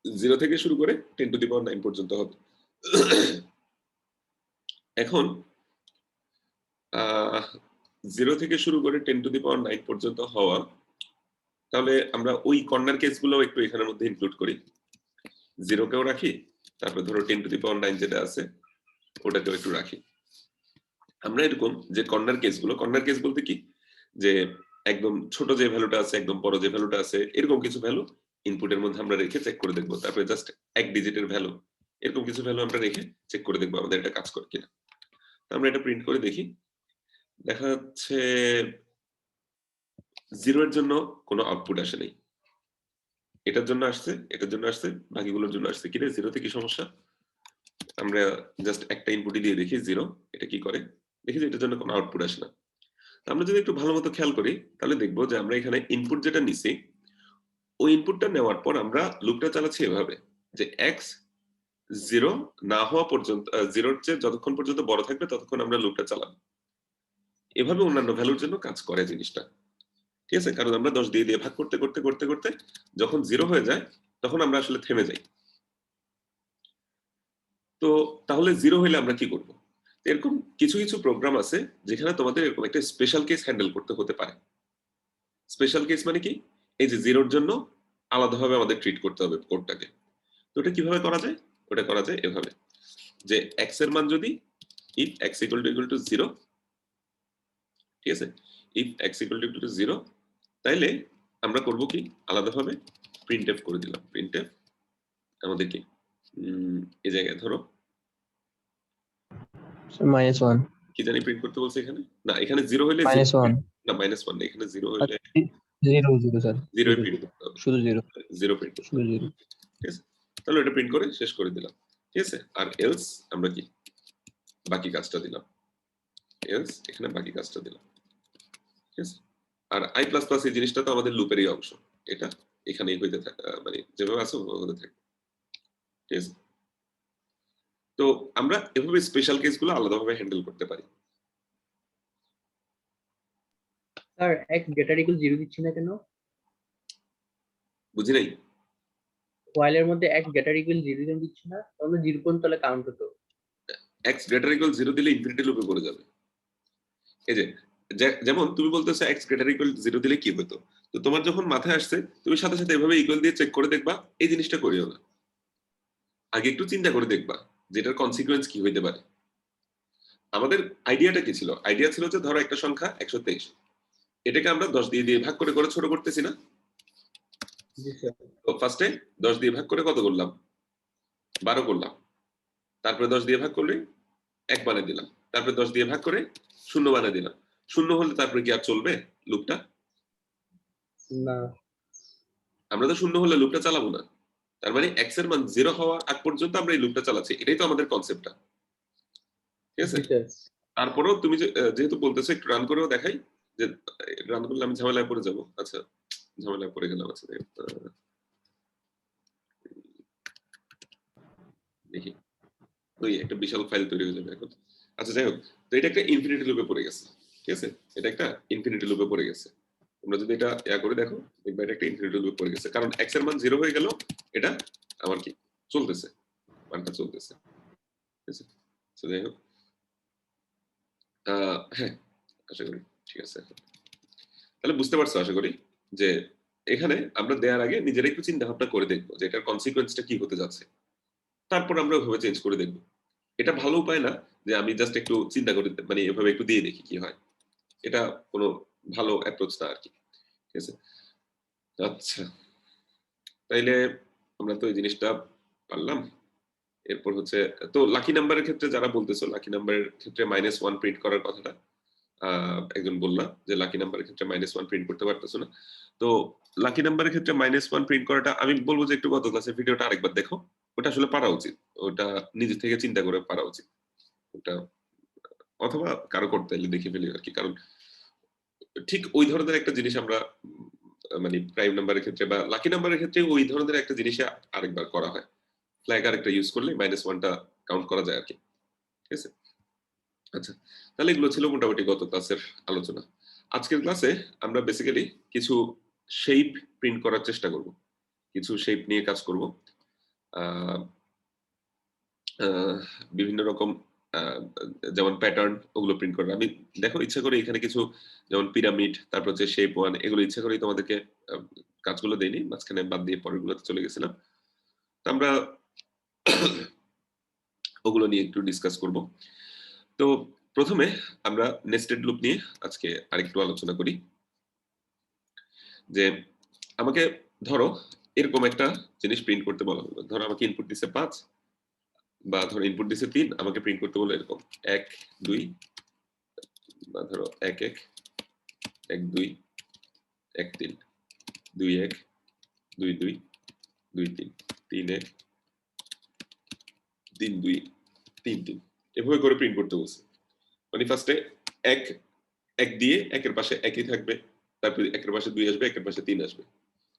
0 থেকে শুরু করে 10⁹ পর্যন্ত হবে। এখন 0 থেকে শুরু করে 10⁹ পর্যন্ত হওয়া, তাহলে আমরা ওই কর্নার কেসগুলো একটু এখানের মধ্যে ইনক্লুড করি। 0 কেও রাখি, তারপর ধরো 10⁹ যেটা আছে ওটাকেও একটু রাখি। আমরা এরকম যে কর্নার কেস বলতে কি, যে একদম ছোট যে ভ্যালুটা আছে, একদম বড় যে ভ্যালুটা আছে, এরকম কিছু ভ্যালু ইনপুটের মধ্যে আমরা রেখে চেক করে দেখবো। তারপরে জাস্ট এক ডিজিটের ভ্যালু, এরকম কিছু ভ্যালু আমরা রেখে চেক করে দেখবো আমাদের এটা কাজ করে কিনা। আমরা এটা প্রিন্ট করে দেখি, দেখা যাচ্ছে 0 এর জন্য কোনো আউটপুট আসে নাই, এটার জন্য আসছে, এটার জন্য আসছে, বাকিগুলোর জন্য আসছে। কিরে 0 তে কি সমস্যা? আমরা জাস্ট একটা ইনপুটই দিয়ে দেখি 0 এটা কি করে, দেখি যে এটার জন্য কোনো আউটপুট আসে না। আমরা যদি একটু ভালো মতো খেয়াল করি তাহলে দেখবো যে আমরা এখানে ইনপুট যেটা নিছি, ওই ইনপুটটা নেওয়ার পর আমরা লুপটা চালাচ্ছি এভাবে যে x 0 না হওয়া পর্যন্ত, 0 এর চেয়ে যতক্ষণ পর্যন্ত বড় থাকবে ততক্ষণ আমরা লুপটা চালাবো। এভাবে অন্যান্য ভ্যালুর জন্য কাজ করে জিনিসটা। ঠিক আছে, কারণ আমরা 10 দিয়ে দিয়ে ভাগ করতে করতে করতে করতে যখন 0 হয়ে যায় তখন আমরা আসলে থেমে যাই। তো তাহলে 0 হইলে আমরা কি করব? এরকম কিছু কিছু প্রোগ্রাম আছে যেখানে তোমাদের এরকম একটা স্পেশাল কেস হ্যান্ডেল করতে হতে পারে। স্পেশাল কেস মানে কি, এই যে 0 এর জন্য আলাদাভাবে আমাদের ট্রিট করতে হবে কোডটাকে। তো এটা কিভাবে করা যায়? ওটা করা যায় এভাবে যে x এর মান যদি if x = 0, ঠিক আছে, if x = 0, তাইলে আমরা করব কি, আলাদাভাবে printf করে দিলাম। printf আমাদের কি এই জায়গায় ধরো -1 কি জানি প্রিন্ট করতে বলছে এখানে, না এখানে 0 হইলে -1 না -1 না, এখানে 0 হইলে 0 স্যার 0 প্রিন্ট করতে হবে, শুধু 0 প্রিন্ট করতে শুধু হবে। 0 ঠিক আছে, তাহলে এটা প্রিন্ট করে শেষ করে দিলাম। ঠিক আছে, আর এলস আমরা কি বাকি কাজটা দিলাম, এলস এখানে বাকি কাজটা দিলাম। ঠিক আছে, আর i++ এই জিনিসটা তো আমাদের লুপেরই অংশ, এটা এখানেই হইতে থাকে, মানে যেভাবে আছে ওভাবে থাকে। ঠিক আছে, তো আমরা এভাবে স্পেশাল কেসগুলো আলাদাভাবে হ্যান্ডেল করতে পারি। স্যার x > 0 দিচ্ছি না কেন? বুঝি নাই। while এর মধ্যে x > 0 কেন দিচ্ছি না? তাহলে 0 পর্যন্ত তাহলে কাউন্ট হতো। x > 0 দিলে ইনফিনিটি লুপে পড়ে যাবে। এই যে যেমন তুমি বলতেছো x > 0 দিলে কি হতো, তো তোমার যখন মাথায় আসছে তুমি সাথে সাথে এভাবে ইকুয়াল দিয়ে চেক করে দেখবা, এই জিনিসটা করিও না। আগে একটু চিন্তা করে দেখবা যেটার কনসিকুয়েন্স কি হইতে পারে। আমাদের আইডিয়াটা কি ছিল? আইডিয়া ছিল যে ধরো একটা সংখ্যা 123, এটাকে আমরা 10 দিয়ে দিয়ে ভাগ করে করে ছোট করতেছি না? জি স্যার। তো ফার্স্টে 10 দিয়ে ভাগ করে কত করলাম? 12 করলাম। তারপরে 10 দিয়ে ভাগ করলে 1 বানিয়ে দিলাম। তারপরে 10 দিয়ে ভাগ করে 0 বানিয়ে দিলাম। 0 হলে তারপরে কি আর চলবে লুপটা? না, আমরা তো 0 হলে লুপটা চালাবো না। তার মানে x এর মান 0 হওয়ার আগ পর্যন্ত আমরা এই লুপটা চালাচ্ছি। এটাই তো আমাদের কনসেপ্টটা। ঠিক আছে? জি স্যার। তারপরেও তুমি যেহেতু বলতেছো একটু রান করেও দেখাই, যে রান করলে আমি ঝামেলায় পড়ে যাব। আচ্ছা, ঝামেলায় পড়ে গেলাম। আচ্ছা দেখি, ওই একটা বিশাল ফাইল তৈরি হয়ে যাবে এখন। আচ্ছা যাই হোক, তো এটা একটা ইনফিনিটি লুপে পড়ে গেছে। ঠিক আছে, এটা একটা ইনফিনিটি লুপে পড়ে গেছে। তোমরা যদি এটা করে দেখো, দেখবে এটা একটা ইনফিনিটি লুপে পড়ে গেছে, কারণ x এর মান 0 হয়ে গেল, এটা আমার কি চলতেছে, মানটা চলতেছে। ঠিক আছে, তো যাই হোক, হ্যাঁ আশা করি ঠিক আছে। তাহলে বুঝতে পারছো আশা করি যে এখানে আমরা দেওয়ার আগে নিজেরা একটু চিন্তা ভাবনা করে দেখবো যে এটার কনসিকুয়েন্সটা কি হতে যাচ্ছে, তারপর আমরা ওইভাবে চেঞ্জ করে দেখবো। এটা ভালো উপায় না যে আমি জাস্ট একটু চিন্তা করে মানে এভাবে একটু দিয়ে দেখি কি হয়। এটা কোনো ভালো অ্যাপ্রোচ না আর কি। ঠিক আছে, আচ্ছা তাইলে আমরা তো এই জিনিসটা পারলাম। এরপর হচ্ছে, তো লাকি নাম্বারের ক্ষেত্রে যারা বলতেছো লাকি নাম্বারের ক্ষেত্রে -1 প্রিন্ট করার কথাটা, একজন বললা যে লাকি নাম্বারের ক্ষেত্রে -1 প্রিন্ট করতে পারতেছো না। তো লাকি নাম্বারের ক্ষেত্রে -1 প্রিন্ট করাটা আমি বলবো যে একটু গত ক্লাসের ভিডিওটা আরেকবার দেখো, ওটা আসলে পারা উচিত, ওটা নিজে থেকে চিন্তা করে পারা উচিত ওটা, অথবা কারো করতে এলে দেখে ফেলি আর কি। কারণ ঠিক ওই ধরনের একটা জিনিস আমরা মানে প্রাইম নাম্বারের ক্ষেত্রে বা লাকি নাম্বারের ক্ষেত্রে ওই ধরনের একটা জিনিস আরেকবার করা হয়, ফ্ল্যাগ আরেকটা ইউজ করলে -1টা কাউন্ট করা যায় আর কি। ঠিক আছে, আচ্ছা তাহলে এগুলো ছিল মোটামুটি গত ক্লাসের আলোচনা। আজকের ক্লাসে আমরা বেসিক্যালি কিছু শেপ প্রিন্ট করার চেষ্টা করব, কিছু শেপ নিয়ে কাজ করব। বিভিন্ন রকম যেমন প্যাটার্ন, ওগুলো প্রিন্ট করা। আমি দেখো ইচ্ছা করে এখানে কিছু যেমন পিরামিড, তারপর হচ্ছে শেপ 1, এগুলো ইচ্ছা করেই তোমাদেরকে কাজগুলো দেইনি, মাঝখানে বাদ দিয়ে পরেরগুলোতে চলে গেছিলাম। তো আমরা ওগুলো নিয়ে একটু ডিসকাস করব। তো প্রথমে আমরা নেস্টেড লুপ নিয়ে আজকে আরেকটু আলোচনা করি। যে আমাকে ধরো এরকম একটা জিনিস প্রিন্ট করতে বলা হলো, ধরো আমাকে ইনপুট দিছে 5 বা ধরো ইনপুট দিছে 3, আমাকে প্রিন্ট করতে বললো এরকম 1 2, বা ধরো 1 1 1 2 1 3 2 1 2 2 2 3 3 1 3 2 3 3, এভাবে করে প্রিন্ট করতে বলছে। মানে ফার্স্টে 1 1 দিয়ে 1 এর পাশে একই থাকবে, তারপর 1 এর পাশে 2 আসবে, 1 এর পাশে 3 আসবে,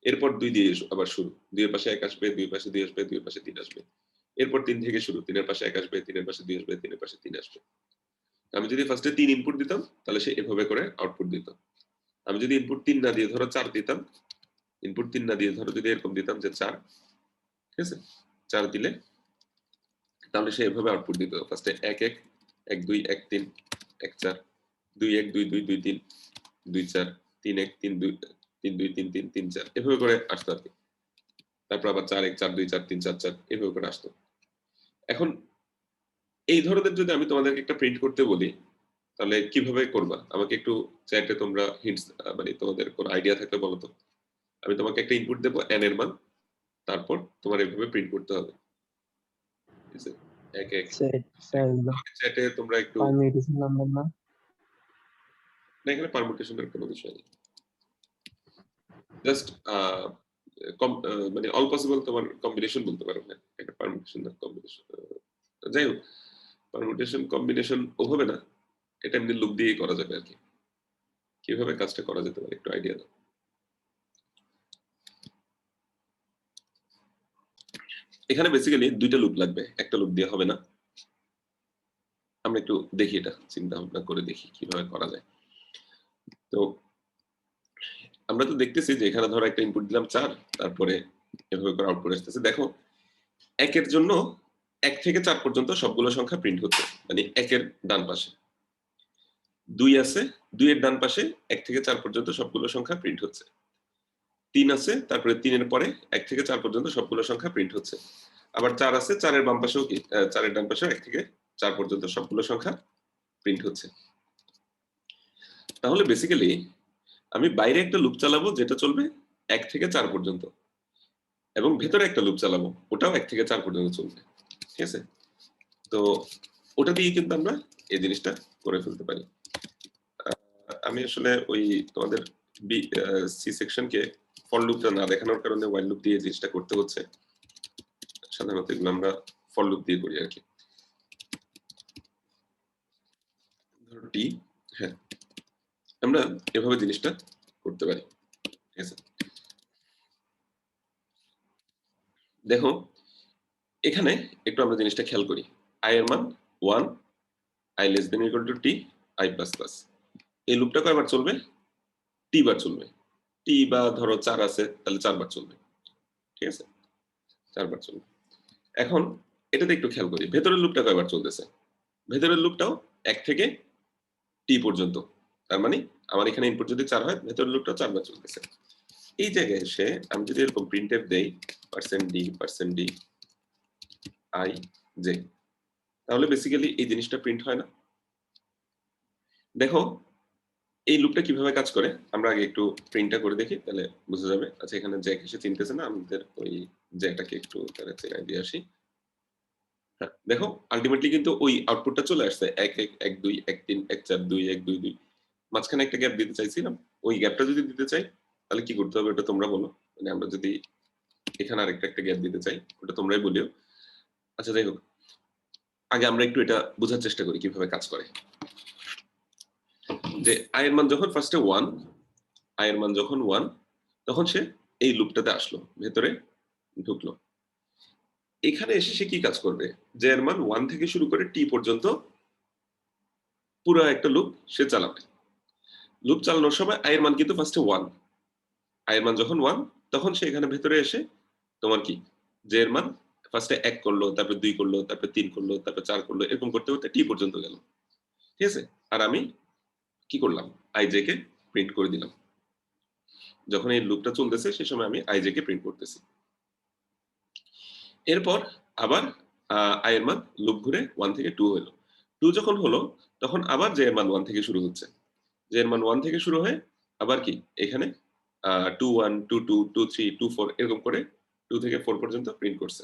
এরপর 2 দিয়ে আবার শুরু, 2 এর পাশে 1 আসবে, 2 এর পাশে 2 আসবে, 2 এর পাশে 3 আসবে, এরপর 3 থেকে শুরু, 3 এর পাশে 1 আসবে, 3 এর পাশে 2 আসবে, 3 এর পাশে 3 আসবে। আমি যদি ফার্স্টে 3 ইনপুট দিতাম তাহলে সে এভাবে করে আউটপুট দিত। আমি যদি ইনপুট 3 না দিয়ে ধরো 4 দিতাম, ইনপুট 3 না দিয়ে ধরো যদি এরকম দিতাম যে 4, ঠিক আছে, 4 দিলে তাহলে সে এভাবে আউটপুট দিত। ফার্স্টে 1 1 1 2 1 3 1 4 2 1 2 2 2 3 2 4 3 1 3 2 3 2 3 3 3 4, এভাবে করে আসতো আর কি। তারপর আবার 4 1 4 2 4 3 4 4, এভাবে করে আসতো। এখন এই ধরনের যদি আমি তোমাদেরকে একটা প্রিন্ট করতে বলি তাহলে কিভাবে করবা? আমাকে একটু চ্যাটে তোমরা হিন্টস, মানে তোমাদের কোন আইডিয়া থাকলে বলো তো। আমি তোমাকে একটা ইনপুট দেব n এর মান, তারপর তোমার এইভাবে প্রিন্ট করতে হবে। ঠিক আছে, 1 1 চ্যাটে তোমরা একটু, পারমিটেশন নাম্বার না, না এখানে পারমুটেশনের কোনো বিষয় নেই, জাস্ট মানে অল পসিবল তোমার কম্বিনেশন বলতে পারো না, একটা পারমুটেশন না কম্বিনেশন। যাই হোক, পারমুটেশন কম্বিনেশন ওভাবে না, এটা এমনি লুপ দিয়েই করা যাবে আর কি। কিভাবে কাজটা করা যেতে পারে একটু আইডিয়া দাও। এখানে বেসিক্যালি দুইটা লুপ লাগবে, একটা লুপ দিয়ে হবে না। আমরা একটু দেখি, এটা চিন্তা ভাবনা করে দেখি কিভাবে করা যায়। তো আমরা তো দেখতেছি যে এখানে ধরো একটা ইনপুট দিলাম 4, তারপরে এভাবে করে আউটপুট আসতেছে। দেখো 1 এর জন্য 1 থেকে 4 পর্যন্ত সবগুলো সংখ্যা প্রিন্ট হচ্ছে, মানে 1 এর ডান পাশে 2 আছে, 2 এর ডান পাশে 1 থেকে 4 পর্যন্ত সবগুলো সংখ্যা প্রিন্ট হচ্ছে। 3 আছে, তারপরে 3 এর পরে 1 থেকে 4 পর্যন্ত সবগুলো সংখ্যা প্রিন্ট হচ্ছে। আবার 4 আছে, 4 এর বাম পাশেও কি 4 এর ডান পাশেও 1 থেকে 4 পর্যন্ত সবগুলো সংখ্যা প্রিন্ট হচ্ছে। তাহলে বেসিক্যালি আমি বাইরে একটা লুপ চালাবো যেটা চলবে 1 থেকে 4 পর্যন্ত, এবং ভেতরে একটা লুপ চালাবো ওটাও 1 থেকে 4 পর্যন্ত চলবে। ঠিক আছে, তো ওটা দিয়ে কিন্তু আমরা এই জিনিসটা করে ফেলতে পারি। আমি আসলে ওই তোমাদের সি সেকশনকে ফর লুপটা না দেখানোর কারণে ওয়াইল লুপ দিয়ে জিনিসটা করতে হচ্ছে। সাধারণত এগুলো আমরা ফর লুপ দিয়ে করি আর কি। ধরো টি, হ্যাঁ আমরা এভাবে জিনিসটা করতে পারি, ঠিক আছে। দেখো এখানে একটু আমরা জিনিসটা খেয়াল করি, আই এর মান 1, I less than equal to T, I plus plus. এই লুপটা কয়বার চলবে? টি বার চলবে। টি বা ধরো 4 আছে তাহলে 4 বার চলবে, ঠিক আছে, 4 বার চলবে। এখন এটাতে একটু খেয়াল করি, ভেতরের লুপটা কয়বার চলতেছে? ভেতরের লুপটাও 1 থেকে টি পর্যন্ত। তার মানে আমার এখানে ইনপুট যদি 4 হয়, ভেতরের লুপটাও 4 বার চলতেছে। এই জায়গায় এসে আমি যদি এরকম প্রিন্টএফ দেই %d i j, তাহলে বেসিক্যালি এই জিনিসটা প্রিন্ট হয় না। দেখো এই লুপটা কিভাবে কাজ করে আমরা আগে একটু প্রিন্টটা করে দেখি, তাহলে বোঝা যাবে। আচ্ছা এখানে জ্যাক এসে চিনতেছে না, আমাদের ওই জ্যাকটাকে একটু তাহলে চেনাই দিয়ে আসি। হ্যাঁ দেখো আলটিমেটলি কিন্তু ওই আউটপুটটা চলে আসছে 1 1 1 2 1 3 1 4 2 1 2 2। মাঝখানে একটা গ্যাপ দিতে চাইছিলাম, ওই গ্যাপটা যদি দিতে চাই তাহলে কি করতে হবে ওটা তোমরা বলো। মানে আমরা যদি এখানে আরেকটা একটা গ্যাপ দিতে চাই ওটা তোমরাই বলিও। আচ্ছা যাই হোক, আগে আমরা একটু এটা বোঝার চেষ্টা করি কিভাবে কাজ করে। যে আই এর মান যখন ফার্স্টে 1, আই এর মান যখন 1 তখন সে এই লুপটাতে আসলো, ভেতরে ঢুকলো। এখানে এসে সে কি কাজ করবে? যে এর মান 1 থেকে শুরু করে টি পর্যন্ত পুরো একটা লুপ সে চালাবে। লুপ চালানোর সময় আই এর মান কিন্তু ফার্স্টে 1, আই এর মান যখন 1 তখন সে এখানে ভেতরে এসে তোমার কি যে এর মান ফার্স্টে 1 করলো, তারপর 2 করলো, তারপর 3 করলো, তারপর 4 করলো, এরকম করতে করতে টি পর্যন্ত গেল, ঠিক আছে। আর আমি কি করলাম? আইজে কে প্রিন্ট করে দিলাম। যখন এই লুপটা চলতেছে সে সময় আমি আইজে কে প্রিন্ট করতেছি। এরপর আবার আই এর মান লুপ ঘুরে 1 থেকে 2 হলো। 2 যখন হলো তখন আবার জে এর মান 1 থেকে শুরু হচ্ছে। জে এর মান 1 থেকে শুরু হয়ে আবার কি এখানে 2 1 2 2 2 3 2 4 এরকম করে 2 থেকে 4 পর্যন্ত প্রিন্ট করছে,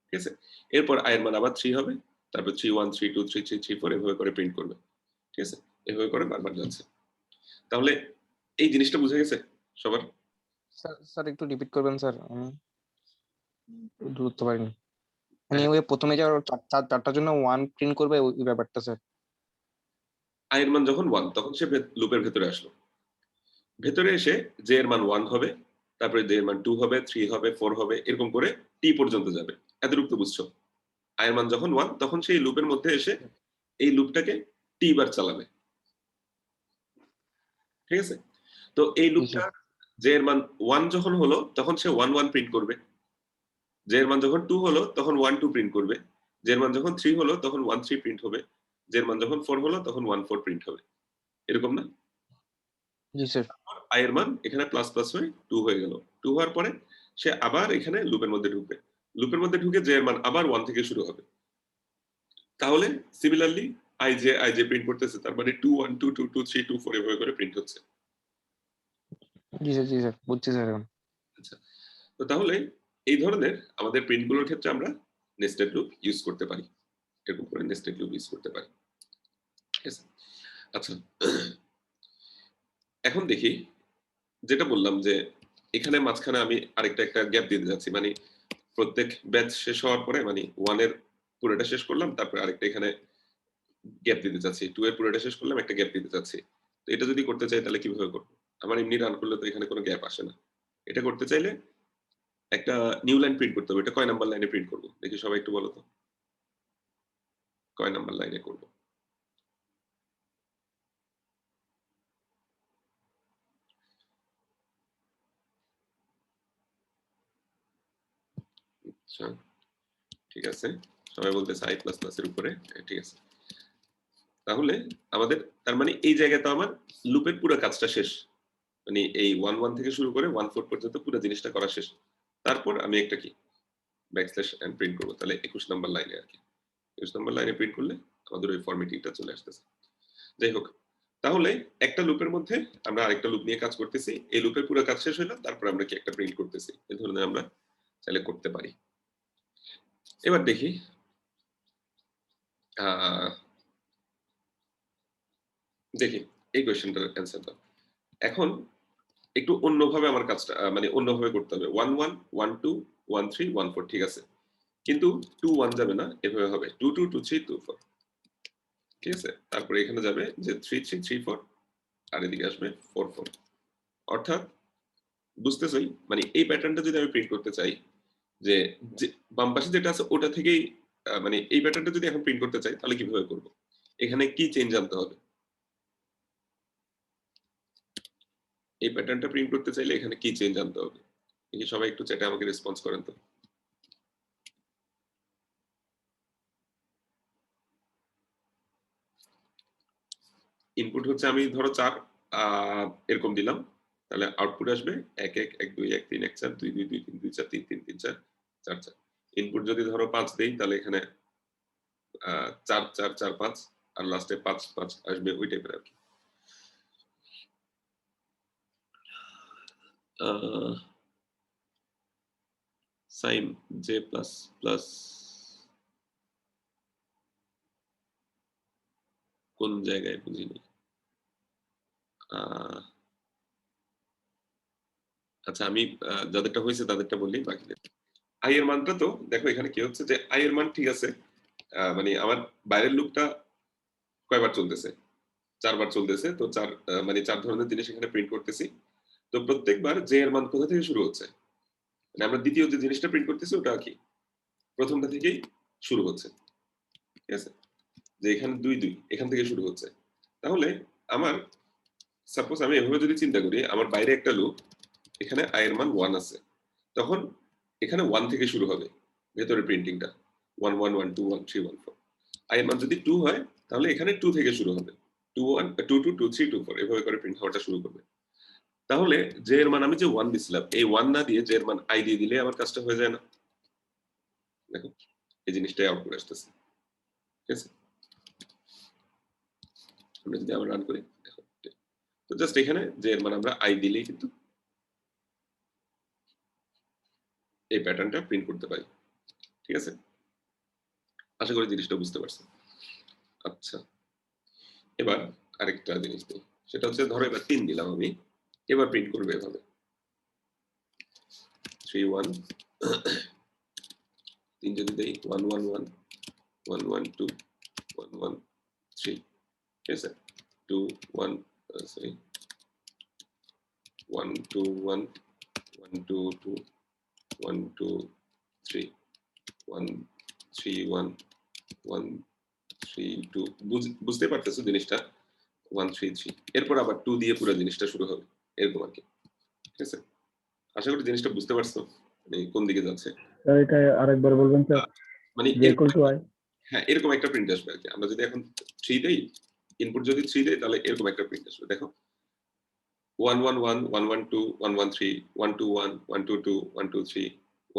ঠিক আছে। এরপর আই এর মান আবার 3 হবে, তারপর 3 1 3 2 3 3 3 4 এভাবে করে প্রিন্ট করবে, ঠিক আছে। এভাবে করে বারবার যাচ্ছে। তাহলে এই জিনিসটা বুঝে গেছে সবার? স্যার স্যার একটু রিপিট করবেন স্যার, আমি বুঝতে পারিনি। মানে ওই প্রথমে যে চারটার জন্য 1 প্রিন্ট করবে ওই ব্যাপারটা স্যার। আই এর মান যখন 1 তখন সে লুপের ভেতরে আসলো। ভেতরে এসে জে এর মান 1 হবে, তারপরে জে এর মান 2 হবে, 3 হবে, 4 হবে, এরকম করে টি পর্যন্ত যাবে। এতটুকু তো বুঝছো? আই এর মান যখন 1 তখন সেই লুপের মধ্যে এসে এই লুপটাকে টি বার চালাবে, ঠিক আছে। তো এই লুপটা জে এর মান 1 যখন হলো তখন সে 1 1 প্রিন্ট করবে। জে এর মান যখন 2 হলো তখন 1 2 প্রিন্ট করবে। জে এর মান যখন 3 হলো তখন 1 3 প্রিন্ট হবে। জে এর মান যখন 4 হলো তখন 1 4 প্রিন্ট হবে। এরকম না? জি স্যার। আই এর মান এখানে প্লাস প্লাস হয়ে 2 হয়ে গেল। 2 হওয়ার পরে সে আবার এখানে লুপের মধ্যে ঢুকবে। লুপের মধ্যে ঢুকে জে এর মান আবার 1 থেকে শুরু হবে। তাহলে সিমিলারলি আই জে প্রিন্ট করতেছে, তার মানে 2 1 2 2 2 3 2 4 এভাবে করে প্রিন্ট হচ্ছে। জি স্যার বুঝছি স্যার এখন। আচ্ছা, তো তাহলে এই ধরনের আমাদের প্রিন্টগুলোর ক্ষেত্রে আমরা নেস্টেড লুপ ইউজ করতে পারি। এরকম করে নেস্টেড লুপ ইউজ করতে পারি, ঠিক আছে। আচ্ছা এখন দেখি, যেটা বললাম যে এখানে মাঝখানে আমি আরেকটা একটা গ্যাপ দিতে যাচ্ছি, মানে প্রত্যেক ব্যাচ শেষ হওয়ার পরে মানে 1 এর পুরোটা শেষ করলাম, তারপর আরেকটা এখানে গ্যাপ দিতে চাচ্ছি, 2 এর পুরোটা শেষ করলাম, একটা গ্যাপ দিতে চাচ্ছি। তো এটা যদি করতে চাই তাহলে কিভাবে করব? আমার এমনি রান করলে তো এখানে কোনো গ্যাপ আসে না। এটা করতে চাইলে একটা নিউ লাইন প্রিন্ট করতে হবে। এটা কয় নাম্বার লাইনে প্রিন্ট করব? দেখি সবাই একটু বলো তো। কয় নাম্বার লাইনে করব? আচ্ছা ঠিক আছে, সবাই বলতেছে আই প্লাস প্লাস এর উপরে, ঠিক আছে। তাহলে আমাদের তার মানে এই জায়গায় তো আমার লুপের পুরো কাজটা শেষ, মানে এই 1 1 থেকে শুরু করে 1 4 পর্যন্ত পুরো জিনিসটা করা শেষ। তারপর আমি একটা কি ব্যাকস্ল্যাশ এন্ড প্রিন্ট করব, তাহলে 21 নাম্বার লাইনে আর কি 21 নাম্বার লাইনে প্রিন্ট করলে আমাদের ওই ফরম্যাটিংটা চলে আসতেছে। যাই হোক, তাহলে একটা লুপের মধ্যে আমরা আরেকটা লুপ নিয়ে কাজ করতেছি, এই লুপের পুরো কাজ শেষ হলো, তারপর আমরা কি একটা প্রিন্ট করতেছি, এই ধরনের আমরা চাইলে করতে পারি। এবার দেখি দেখি এই কোয়েশ্চেনটার অ্যান্সার দাও। এখন একটু অন্যভাবে আমার কাজটা মানে অন্যভাবে করতে হবে। 1 1 1 2 1 3 1 4 ঠিক আছে। কিন্তু 2 1 যাবে না, এভাবে হবে 2 2 2 3 2 4 ঠিক আছে। তারপরে এখানে যাবে যে 3 3 3 4 আর এদিকে আসবে 4 4 অর্থাৎ বুঝতেছই মানে এই প্যাটার্নটা যদি আমি প্রিন্ট করতে চাই যে বাম পাশে যেটা আছে ওটা থেকেই মানে এই প্যাটার্নটা যদি এখন প্রিন্ট করতে চাই তাহলে কিভাবে করব? এখানে কি চেঞ্জ আনতে হবে? এই প্যাটার্নটা প্রিন্ট করতে চাইলে এখানে কি চেঞ্জ আনতে হবে? দেখি সবাই একটু চ্যাটে আমাকে রেসপন্স করেন তো। ইনপুট হচ্ছে আমি ধরো 4 এরকম দিলাম, তাহলে আউটপুট আসবে 1 1 1 2 1 3 1 4 2 2 2 3 2 4 3 3 3 4 4 4। ইনপুট যদি ধরো 5 দেই তাহলে এখানে 4 4 4 5 আর লাস্টে 5 5 আসবে ওই টাইপের আর কি। সাইন জে প্লাস প্লাস কোন জায়গায় বুঝিনি। আচ্ছা আমি যাদেরটা হয়েছে তাদেরটা বললি, বাকিদের আই এর মানটা তো দেখো এখানে কি হচ্ছে যে আই এর মান ঠিক আছে, মানে আমার বাইরের লুপটা কয়বার চলতেছে? 4 বার চলতেছে, তো 4 মানে 4 ধরনের জিনিস এখানে প্রিন্ট করতেছি। তো প্রত্যেকবার জে এর মান কোথা থেকে শুরু হচ্ছে? মানে আমরা দ্বিতীয় যে জিনিসটা প্রিন্ট করতেছি ওটা কি প্রথমটা থেকেই শুরু হচ্ছে, ঠিক আছে? যে এখানে 2 2 এখান থেকে শুরু হচ্ছে। তাহলে আমার সাপোজ আমি এভাবে যদি চিন্তা করি, আমার বাইরে একটা লুপ, এখানে আই এর মান 1 আছে, তখন এখানে 1 থেকে শুরু হবে ভেতরে প্রিন্টিংটা 1 1 1 2 1 3 1 4। আই এর মান যদি 2 হয় তাহলে এখানে 2 থেকে শুরু হবে 2 1 2 2 2 3 2 4 এভাবে করে প্রিন্ট হওয়াটা শুরু করবে। তাহলে জে এর মান আমি যে 1 দিছিলাম, এই 1 না দিয়ে জে এর মান আই দিয়ে দিলে আমার কাজটা হয়ে যায় না? দেখো এই জিনিসটাই আউটপুট আসতেছে, ঠিক আছে? আমরা যদি আবার রান করি দেখো, তো জাস্ট এখানে জে এর মান আমরা আই দিলেই কিন্তু এই প্যাটার্নটা প্রিন্ট করতে পারি, ঠিক আছে? আশা করি জিনিসটা বুঝতে পারছো। আচ্ছা এবার আরেকটা জিনিস দিই, সেটা হচ্ছে ধরো এবার 3 দিলাম আমি, এবার প্রিন্ট করবে এভাবে 3 1 3 যদি দেই 1 1 1 1 1 2 1 1 3, ঠিক আছে? 2 1 সরি 1 2 1 1 2 2 1 2 3 1 3 1 1 3 2 বুঝতে পারতেছো জিনিসটা 1 3 3, এরপর আবার 2 দিয়ে পুরো জিনিসটা শুরু হবে এরকম আর কি, ঠিক আছে? আশা করি জিনিসটা বুঝতে পারছো মানে কোন দিকে যাচ্ছে। স্যার এটা আরেকবার বলবেন স্যার, মানে জে ইকুয়াল টু আই। হ্যাঁ এরকম একটা প্রিন্ট আসবে আর কি। আমরা যদি এখন 3 দেই, ইনপুট যদি 3 দেই তাহলে এরকম একটা প্রিন্ট আসবে। দেখো 1 1 1 1 1 2 1 1 3 1 2 1 1 2 2 1 2 3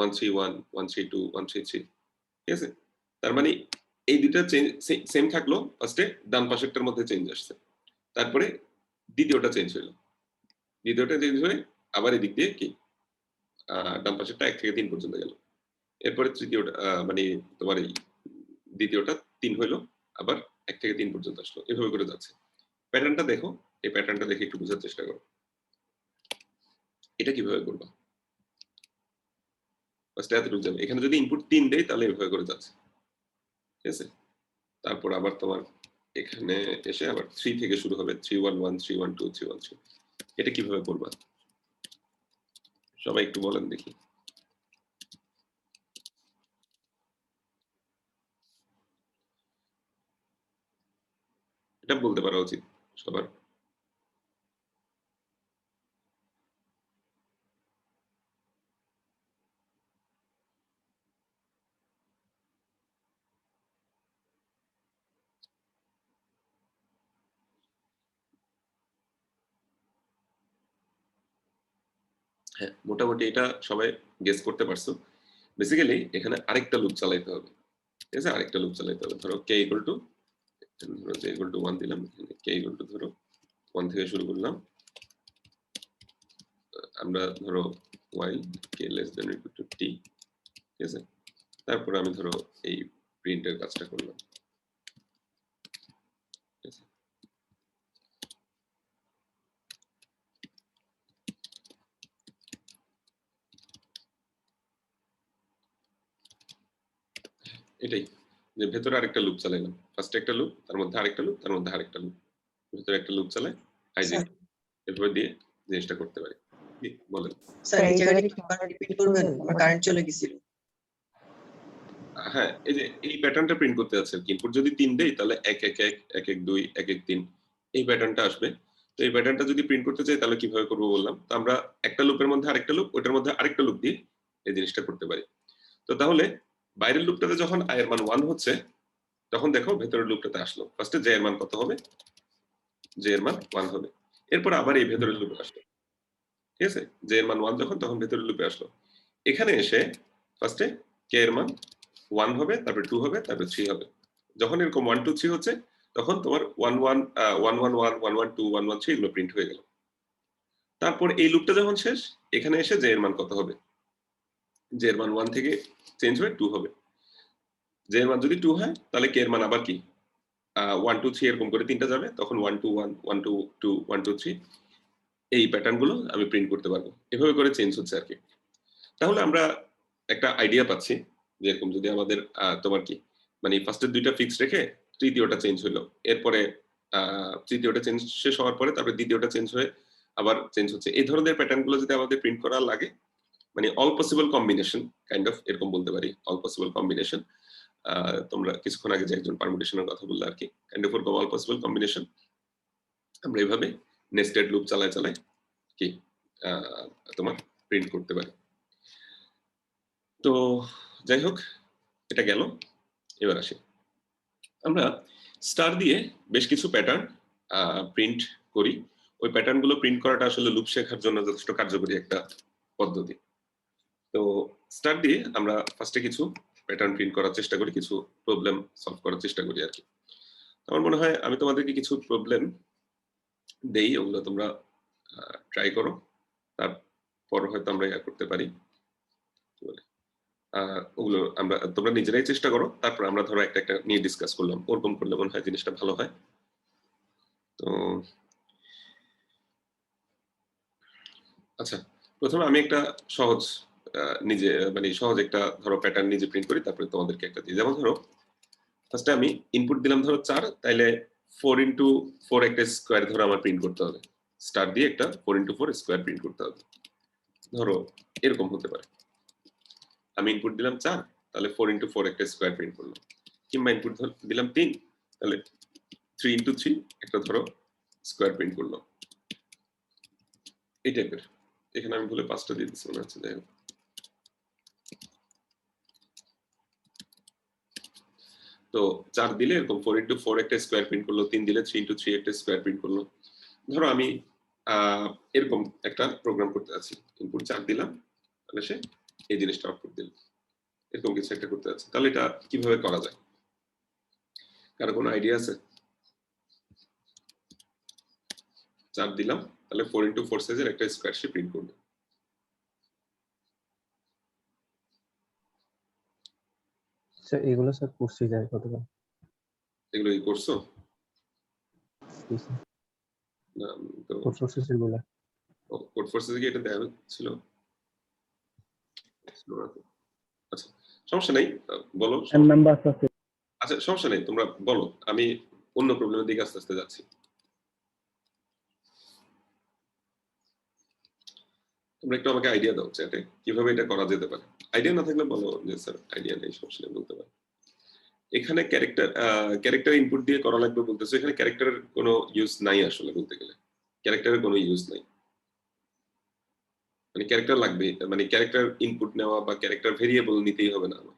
1 3 1 1 3 2 1 3 3, ঠিক আছে? তার মানে এই দুইটা সেম থাকলো, ফার্স্টে ডান পাশেরটার মধ্যে চেঞ্জ আসছে, তারপরে দ্বিতীয়টা চেঞ্জ হলো, দ্বিতীয়টা চেঞ্জ হয়ে আবার এদিক দিয়ে কি ডান পাশেরটা 1 থেকে 3 পর্যন্ত গেল, এরপরে তৃতীয়টা মানে তোমার এই দ্বিতীয়টা 3 হইলো, আবার 1 থেকে 3 পর্যন্ত আসলো, এভাবে করে যাচ্ছে। প্যাটার্নটা দেখো, এই প্যাটার্নটা দেখে একটু বোঝার চেষ্টা করো এটা কিভাবে করবা। ফার্স্টে এতটুকু যাবে, এখানে যদি ইনপুট 3 দেই তাহলে এভাবে করে যাচ্ছে, ঠিক আছে? তারপর আবার তোমার এখানে এসে আবার 3 থেকে শুরু হবে 3 1 1 3 1 2 3 1 3। এটা কিভাবে করবা সবাই একটু বলেন দেখি। এটা বলতে পারা উচিত সবার। হ্যাঁ মোটামুটি এটা সবাই গেস করতে পারছো। বেসিক্যালি এখানে আরেকটা লুপ চালাইতে হবে, ঠিক আছে? আরেকটা লুপ চালাইতে হবে। ধরো কে ইকুয়াল টু, ধরো কে ইকুয়াল টু 1 দিলাম, কে ইকুয়াল টু ধরো 1 থেকে শুরু করলাম, আমরা ধরো while k less than or equal to t, ঠিক আছে? তারপর আমি ধরো এই প্রিন্টের কাজটা করলাম, ঠিক আছে? এটাই যে ভেতরে আরেকটা লুপ চালাইলাম, ফার্স্টে একটা লুপ, তার মধ্যে আরেকটা লুপ, তার মধ্যে আরেকটা লুপ, ভেতরে একটা লুপ চালাই, হাইজিন এরপরে দিয়ে জিনিসটা করতে পারি। কি বলেন? স্যার এই জায়গাটা কি রিপিট করবেন? আমার কারেন্ট চলে গেছিল। হ্যাঁ, এই যে এই প্যাটার্নটা প্রিন্ট করতে যাচ্ছে কি, ইনপুট যদি 3 দেই তাহলে 1 1 1 1 1 2 1 1 3 এই প্যাটার্নটা আসবে। তো এই প্যাটার্নটা যদি প্রিন্ট করতে চাই তাহলে কিভাবে করব বললাম। তো আমরা একটা লুপের মধ্যে আরেকটা লুপ, ওটার মধ্যে আরেকটা লুপ দিয়ে এই জিনিসটা করতে পারি। তো তাহলে বাইরের লুপটাতে যখন i এর মান 1 হচ্ছে তখন দেখো ভেতরের লুপটাতে আসলো। ফার্স্টে j এর মান কত হবে? j এর মান 1 হবে। এরপর আবার এই ভেতরের লুপে আসলো। ঠিক আছে? j এর মান 1 যখন তখন ভেতরের লুপে আসলো। এখানে এসে ফার্স্টে k এর মান 1 হবে, তারপর 2 হবে, তারপর 3 হবে। যখন এরকম 1 2 3 হচ্ছে তখন তোমার 1 1 1 1 1 1 1 2 1 1 3 এগুলো প্রিন্ট হয়ে গেল। তারপর এই লুপটা যখন শেষ, এখানে এসে j এর মান কত হবে? j এর মান 1 থেকে চেঞ্জ হয়ে 2 হবে। j এর মান যদি 2 হয় তাহলে k এর মান আবার কি 1 2 3 এরকম করে তিনটা যাবে, তখন 1 2 1 1 2 2 1 2 3 এই প্যাটার্নগুলো আমি প্রিন্ট করতে পারবো। এভাবে করে চেঞ্জ হচ্ছে আর কি। তাহলে আমরা একটা আইডিয়া পাচ্ছি যে এরকম যদি আমাদের তোমার কি মানে ফার্স্টের দুইটা ফিক্স রেখে তৃতীয়টা চেঞ্জ হলো, এরপরে তৃতীয়টা চেঞ্জ শেষ হওয়ার পরে তারপরে দ্বিতীয়টা চেঞ্জ হয়ে আবার চেঞ্জ হচ্ছে, এই ধরনের প্যাটার্নগুলো যদি আমাদের প্রিন্ট করা লাগে, মানে all possible combination kind of এরকম বলতে পারি, অল পসিবল কম্বিনেশন। তোমরা কিছুক্ষণ আগে যে একজন পারমুটেশনের কথা বললে আর কি, কাইন্ড অফ ওরকম অল পসিবল কম্বিনেশন আমরা এইভাবে নেস্টেড লুপ চালায় চালায় কি তোমার প্রিন্ট করতে পারি। তো যাই হোক, এটা গেল। এবার আসি, আমরা স্টার দিয়ে বেশ কিছু প্যাটার্ন প্রিন্ট করি। ওই প্যাটার্নগুলো প্রিন্ট করাটা আসলে লুপ শেখার জন্য যথেষ্ট কার্যকরী একটা পদ্ধতি। তো স্টার দিয়ে আমরা ফার্স্টে কিছু প্যাটার্ন প্রিন্ট করার চেষ্টা করি, কিছু প্রবলেম সলভ করার চেষ্টা করি আর কি। আমার মনে হয় আমি তোমাদেরকে কিছু প্রবলেম দেই, ওগুলো তোমরা ট্রাই করো, তারপর হয়তো আমরা ইয়া করতে পারি। ওগুলো আমরা তোমরা নিজেরাই চেষ্টা করো, তারপর আমরা ধরো একটা একটা নিয়ে ডিসকাস করলাম, ওরকম করলে মনে হয় জিনিসটা ভালো হয়। তো আচ্ছা, প্রথমে আমি একটা সহজ নিজে মানে সহজ একটা ধরো প্যাটার্ন নিজে প্রিন্ট করি, তারপরে তোমাদেরকে একটা দিই। যেমন ধরো ফার্স্টে আমি ইনপুট দিলাম ধরো 4, তাইলে 4 ইন্টু 4 একটা স্কোয়ার ধরো আমার প্রিন্ট করতে হবে। স্টার দিয়ে একটা 4 ইন্টু 4 স্কোয়ার প্রিন্ট করতে হবে। ধরো এরকম হতে পারে, আমি ইনপুট দিলাম 4, তাহলে 4 ইন্টু 4 একটা স্কোয়ার প্রিন্ট করলো। কিংবা ইনপুট দিলাম 3, তাহলে 3 ইন্টু 3 একটা ধরো স্কোয়ার প্রিন্ট করলো। এই টাইপের। এখানে আমি ভুলে 5টা দিয়ে দিচ্ছি মনে হচ্ছে। যাই হোক, তো 4 দিলে এরকম 4 ইন্টু 4 একটা স্কোয়ার প্রিন্ট করলো, 3 দিলে 3 ইন্টু 3 একটা স্কোয়ার প্রিন্ট করলো। ধরো আমি এরকম একটা প্রোগ্রাম করতে আছি, ইনপুট 4 দিলাম, তাহলে সে এই জিনিসটা আউটপুট দিল, এরকম কিছু একটা করতে আছে। তাহলে এটা কিভাবে করা যায়, কারো কোনো আইডিয়া আছে? 4 দিলাম, তাহলে 4 ইন্টু 4 সাইজের একটা স্কোয়ার সে প্রিন্ট করবে। স্যার এগুলো স্যার করছি যায় কতবার? এগুলো কি করছো? জি স্যার, না তো কোড প্রসেস এগুলো। কোড ফোর্সেসে কি এটা দেওয়া ছিল? আচ্ছা, সমস্যা নেই, বলো। নাম্বার আছে। আচ্ছা, সমস্যা নেই, তোমরা বলো, আমি অন্য প্রবলেমের দিকে আস্তে আস্তে যাচ্ছি। তোমরা একটু আমাকে আইডিয়া দাও চ্যাটে কিভাবে এটা করা যেতে পারে। আইডিয়া না থাকলে বলো যে স্যার আইডিয়া নেই, সমস্যা নেই, বলতে পারো। এখানে ক্যারেক্টার ইনপুট দিয়ে করা লাগবে বলতেছে, এখানে ক্যারেক্টারের কোনো ইউজ নাই আসলে বলতে গেলে। ক্যারেক্টারের কোনো ইউজ নাই, মানে ক্যারেক্টার লাগবে, মানে ক্যারেক্টার ইনপুট নেওয়া বা ক্যারেক্টার ভেরিয়েবল নিতেই হবে না আমার।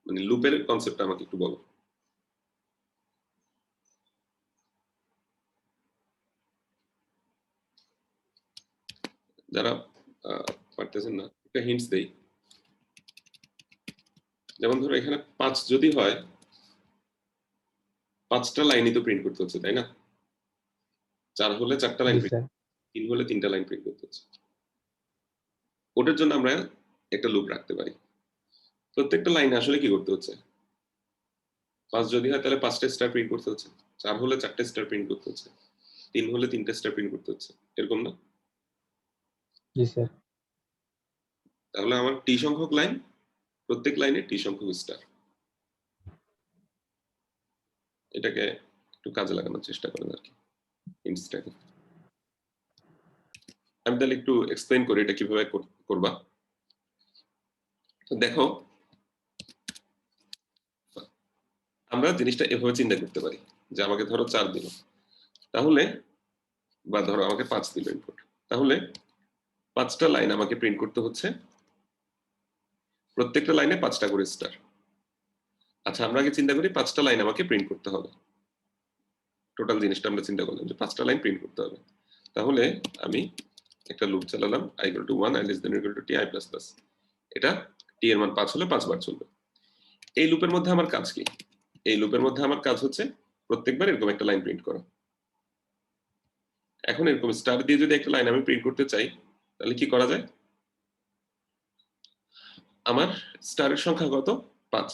মানে লুপের কনসেপ্টটা আমাকে একটু বলো। যারা পারতেছেন না, একটা হিন্টস দেই। যেমন ধরো এখানে 5 যদি হয়, 5টা লাইনই তো প্রিন্ট করতে হচ্ছে, তাই না? 4 হলে 4টা লাইন, জি স্যার। 3 হলে 3টা লাইন প্রিন্ট করতে হচ্ছে। ওটার জন্য আমরা একটা লুপ রাখতে পারি। প্রত্যেকটা লাইনে আসলে কি করতে হচ্ছে, 5 যদি হয় তাহলে 5টা স্টার প্রিন্ট করতে হচ্ছে, 4 হলে 4টা স্টার প্রিন্ট করতে হচ্ছে, 3 হলে 3টা স্টার প্রিন্ট করতে হচ্ছে, এরকম না? জি স্যার। তাহলে আমার টি সংখ্যক লাইন প্রত্যেক লাইনে টি সংখ্যক স্টার। এটাকে একটু কাজে লাগানোর চেষ্টা করেন আর কি ইন্টসটাকে। আমি তাহলে একটু এক্সপ্লেইন করি এটা কিভাবে করবা। তো দেখো আমরা জিনিসটা এভাবে চিন্তা করতে পারি যে আমাকে ধরো 4 দিল, তাহলে বা ধরো আমাকে 5 দিল ইনপুট, তাহলে 5টা লাইন আমাকে প্রিন্ট করতে হচ্ছে, প্রত্যেকটা লাইনে 5টা করে স্টার। আচ্ছা আমরা আগে চিন্তা করি 5টা লাইন আমাকে প্রিন্ট করতে হবে, টোটাল জিনিসটা আমরা চিন্তা করলাম যে 5টা লাইন প্রিন্ট করতে হবে। তাহলে আমি একটা loop চালালাম i = 1 i <= t i++, এটা t এর মান 5 হলে 5 বার চলবে। এই লুপের মধ্যে আমার কাজ কি? এই লুপের মধ্যে আমার কাজ হচ্ছে প্রত্যেকবার এরকম একটা লাইন প্রিন্ট করা। এখন এরকম স্টার দিয়ে যদি একটা লাইন আমি প্রিন্ট করতে চাই তাহলে কি করা যায়? আমার স্টারের সংখ্যা কত? 5।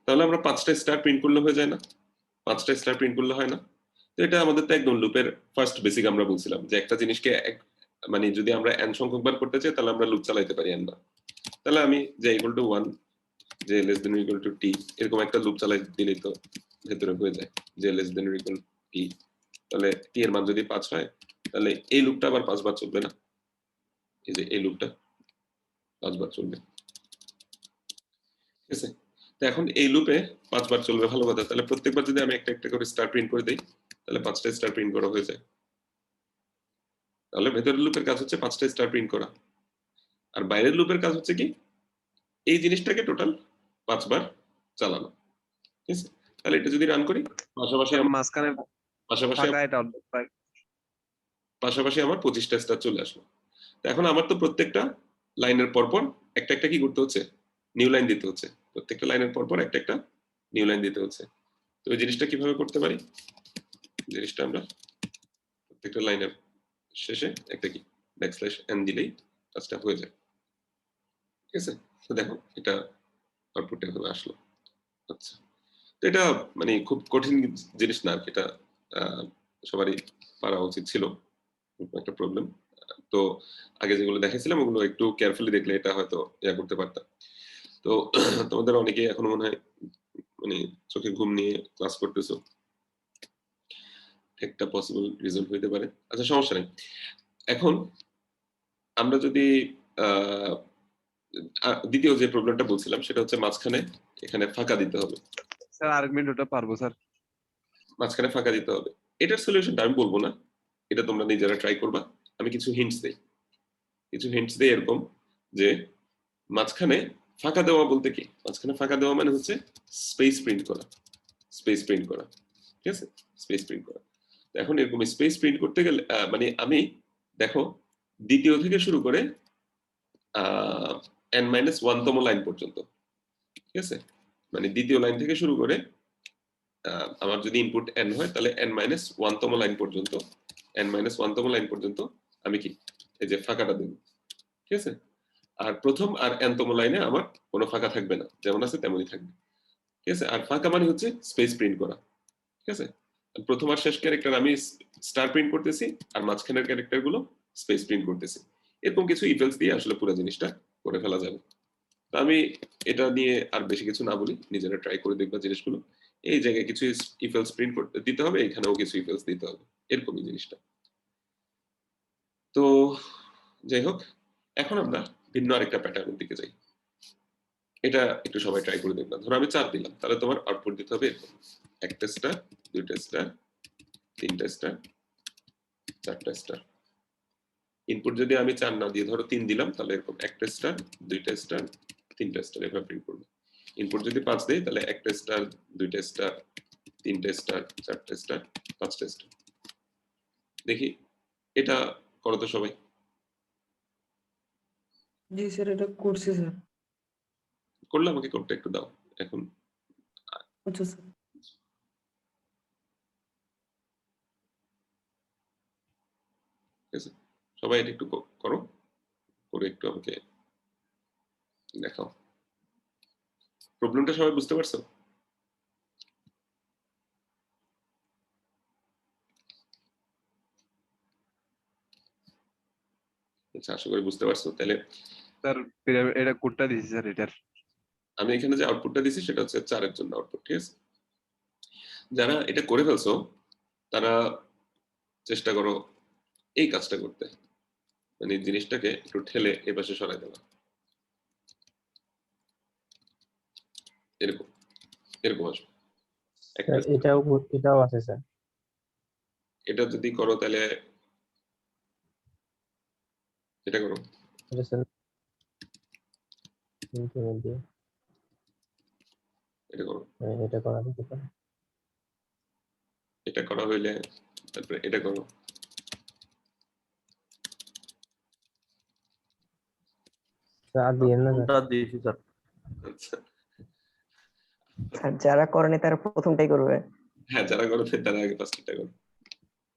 তাহলে আমরা 5টা স্টার প্রিন্ট করলে হয়ে যায় না? 5টা স্টার প্রিন্ট করলে হয় না? তো এটা আমাদের তো একদম লুপের ফার্স্ট বেসিক আমরা বলছিলাম যে একটা জিনিসকে মানে যদি আমরা n সংখ্যক বার করতে চাই তাহলে আমরা লুপ চালাইতে পারি n বার। তাহলে আমি যে = 1 যে <= t এরকম একটা লুপ চালাই দিলেই তো ভেতরে হয়ে যায় যে <= t। তাহলে t এর মান যদি 5 হয় তাহলে এই লুপটা আবার 5 বার চলবে না? এই যে এই লুপটা 5 বার চলবে, ঠিক আছে? তো এখন এই লুপে 5 বার চলবে, ভালো কথা। তাহলে প্রত্যেকবার যদি আমি একটা একটা করে স্টার প্রিন্ট করে দেই তাহলে 5টা স্টার প্রিন্ট করা হয়ে যায়। তাহলে ভেতরের লুপের কাজ হচ্ছে 5টা স্টার প্রিন্ট করা, আর বাইরের লুপের কাজ হচ্ছে কি এই জিনিসটাকে টোটাল 5 বার চালানো, ঠিক আছে? তাহলে এটা যদি রান করি পাশাপাশি মাঝখানে পাশাপাশি ফাঁকা এটা অর্ধেক পাই। পাশাপাশি আমার 25টা স্টার চলে আসলো। তো এখন আমার তো প্রত্যেকটা লাইনের পরপর একটা একটা কি করতে হচ্ছে? নিউ লাইন দিতে হচ্ছে। প্রত্যেকটা লাইনের পরপর একটা একটা নিউ লাইন দিতে হচ্ছে। তো এই জিনিসটা কিভাবে করতে পারি? জিনিসটা আমরা প্রত্যেকটা লাইনের শেষে একটা কি \n দিলেই কাজটা হয়ে যায়, ঠিক আছে? তো দেখো এটা আউটপুট এভাবে আসলো। আচ্ছা, তো এটা মানে খুব কঠিন জিনিস না, এটা সবারই পারা উচিত ছিল, একটা প্রবলেম। তো আগে যেগুলো দেখেছিলাম ওগুলো একটু কেয়ারফুলি দেখলে এটা হয়তো ইয়া করতে পারতাম। তো তোমাদের অনেকেই এখনো মনে হয় মানে চোখে ঘুম নিয়ে ক্লাস করতেছো, একটা পসিবল রিজন হইতে পারে। আচ্ছা সমস্যা নেই। এখন আমরা যদি দ্বিতীয় যে প্রবলেমটা বলছিলাম সেটা হচ্ছে মাঝখানে এখানে ফাঁকা দিতে হবে। স্যার আরেক মিনিট ওটা পারবো স্যার। মাঝখানে ফাঁকা দিতে হবে, এটার সলিউশনটা আমি বলবো না, এটা তোমরা নিজেরা ট্রাই করবা। আমি কিছু হিন্টস দেই এরকম যে মাঝখানে ফাঁকা দেওয়া বলতে কি, মাঝখানে ফাঁকা দেওয়া মানে হচ্ছে স্পেস প্রিন্ট করা, ঠিক আছে? স্পেস প্রিন্ট করা। এখন এরকম স্পেস প্রিন্ট করতে গেলে মানে আমি দেখো দ্বিতীয় থেকে শুরু করে n-1 তম লাইন পর্যন্ত, ঠিক আছে? মানে দ্বিতীয় লাইন থেকে শুরু করে আমার যদি ইনপুট n হয় তাহলে n-1 তম লাইন পর্যন্ত আমি কি এই যে ফাঁকাটা দেব, ঠিক আছে? আর প্রথম আর n তম লাইনে আমার কোনো ফাঁকা থাকবে না, যেমন আছে তেমনই থাকবে, ঠিক আছে? আর ফাঁকা মানে হচ্ছে স্পেস প্রিন্ট করা, ঠিক আছে? প্রথম আর শেষ ক্যারেক্টার আমি স্টার প্রিন্ট করতেছি আর মাঝখানের ক্যারেক্টার গুলো স্পেস প্রিন্ট করতেছি। এরকম কিছু ইফেলস দিয়ে আসলে পুরো জিনিসটা করে ফেলা যাবে। তো আমি এটা নিয়ে আর বেশি কিছু না বলি, নিজেরা ট্রাই করে দেখবা জিনিসগুলো। এই জায়গায় কিছু ইফেলস প্রিন্ট করতে দিতে হবে, এখানেও কিছু ইফেলস দিতে হবে, এরকমই জিনিসটা। তো যাই হোক, এখন আমরা ভিন্ন আরেকটা প্যাটার্নের দিকে যাই। এটা একটু সবাই ট্রাই করে দেখবা। ধরো আমি 4 দিলাম, তাহলে তোমার আউটপুট দিতে হবে এরকম: 1টা স্টার, 2টা স্টার, 3টা স্টার, 4টা স্টার। ইনপুট যদি আমি 4 না দিয়ে ধরো 3 দিলাম তাহলে এরকম 1টা স্টার, 2টা স্টার, 3টা স্টার এভাবে প্রিন্ট করবে। ইনপুট যদি 5 দেই তাহলে 1টা স্টার, 2টা স্টার, 3টা স্টার, 4টা স্টার, 5টা স্টার। দেখি এটা করো তো সবাই। জি স্যার এটা করছি স্যার। করলে আমাকে কোডটা একটু দাও এখন। আচ্ছা স্যার। ঠিক আছে, সবাই এটা একটু করো, করে একটু আমাকে দেখাও। প্রবলেমটা সবাই বুঝতে পারছো? আচ্ছা আশা করি বুঝতে পারছো। তাহলে স্যার এটা কোডটা দিয়েছি স্যার এটার। আমি এখানে যে আউটপুটটা দিছি সেটা হচ্ছে 4 এর জন্য আউটপুট, ঠিক আছে? যারা এটা করে ফেলছো তারা চেষ্টা করো এই কাজটা করতে, মানে জিনিসটাকে একটু ঠেলে এ পাশে সরাই দেওয়া, এরকম এরকম আসবে। স্যার এটাও আছে স্যার। এটা যদি করো তাহলে এটা করো, এটা স্যার increment দিয়ে, এটা করো, এটা করা যেতে পারে। এটা করা হইলে তারপরে এটা করো। স্যার আর দিয়েন না স্যার। দিয়েছি স্যার। আচ্ছা, স্যার যারা করেনি তারা প্রথমটাই করবে। হ্যাঁ যারা করবে তারা আগে ফার্স্টটা করো।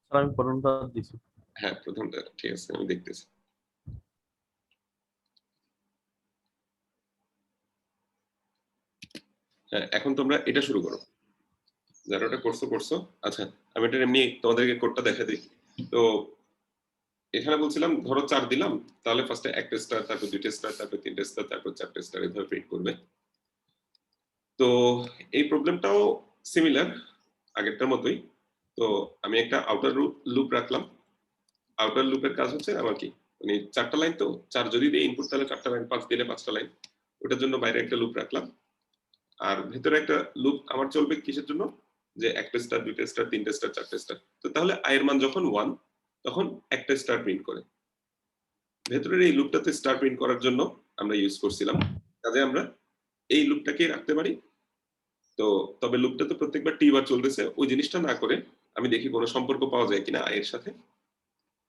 স্যার আমি প্রথমটা দিয়েছি। হ্যাঁ প্রথমটা ঠিক আছে, আমি দেখতেছি। হ্যাঁ এখন তোমরা এটা শুরু করো, যারা ওটা করছো। আচ্ছা আমি এটা এমনি তোমাদেরকে কোডটা দেখা দিই। তো এখানে বলছিলাম ধরো 4 দিলাম, তাহলে ফার্স্টে একটা স্টার, তারপর 2টা স্টার, তারপর 3টে স্টার, তারপর 4টে স্টার, এভাবে প্রিন্ট করবে। তো এই প্রবলেমটাও সিমিলার আগেরটার মতোই। তো আমি একটা আউটার লুপ রাখলাম। আউটার লুপের কাজ হচ্ছে আমার কি, মানে 4টা লাইন, তো 4 যদি দিই ইনপুট তাহলে 4টা লাইন, 5 দিলে 5টা লাইন, ওটার জন্য বাইরে একটা লুপ রাখলাম। আর ভেতরে একটা লুপ আমার চলবে কিসের জন্য, যে একটা স্টার, 2টা স্টার, 3টে স্টার, 4টে স্টার। তো তাহলে i এর মান যখন 1 তখন একটা স্টার প্রিন্ট করে। ভেতরের এই লুপটাতে স্টার প্রিন্ট করার জন্য আমরা ইউজ করছিলাম, কাজে আমরা এই লুপটাকে রাখতে পারি। তো তবে লুপটা তো প্রত্যেকবার টি বার চলতেছে, ওই জিনিসটা না করে আমি দেখি কোনো সম্পর্ক পাওয়া যায় কিনা i এর সাথে।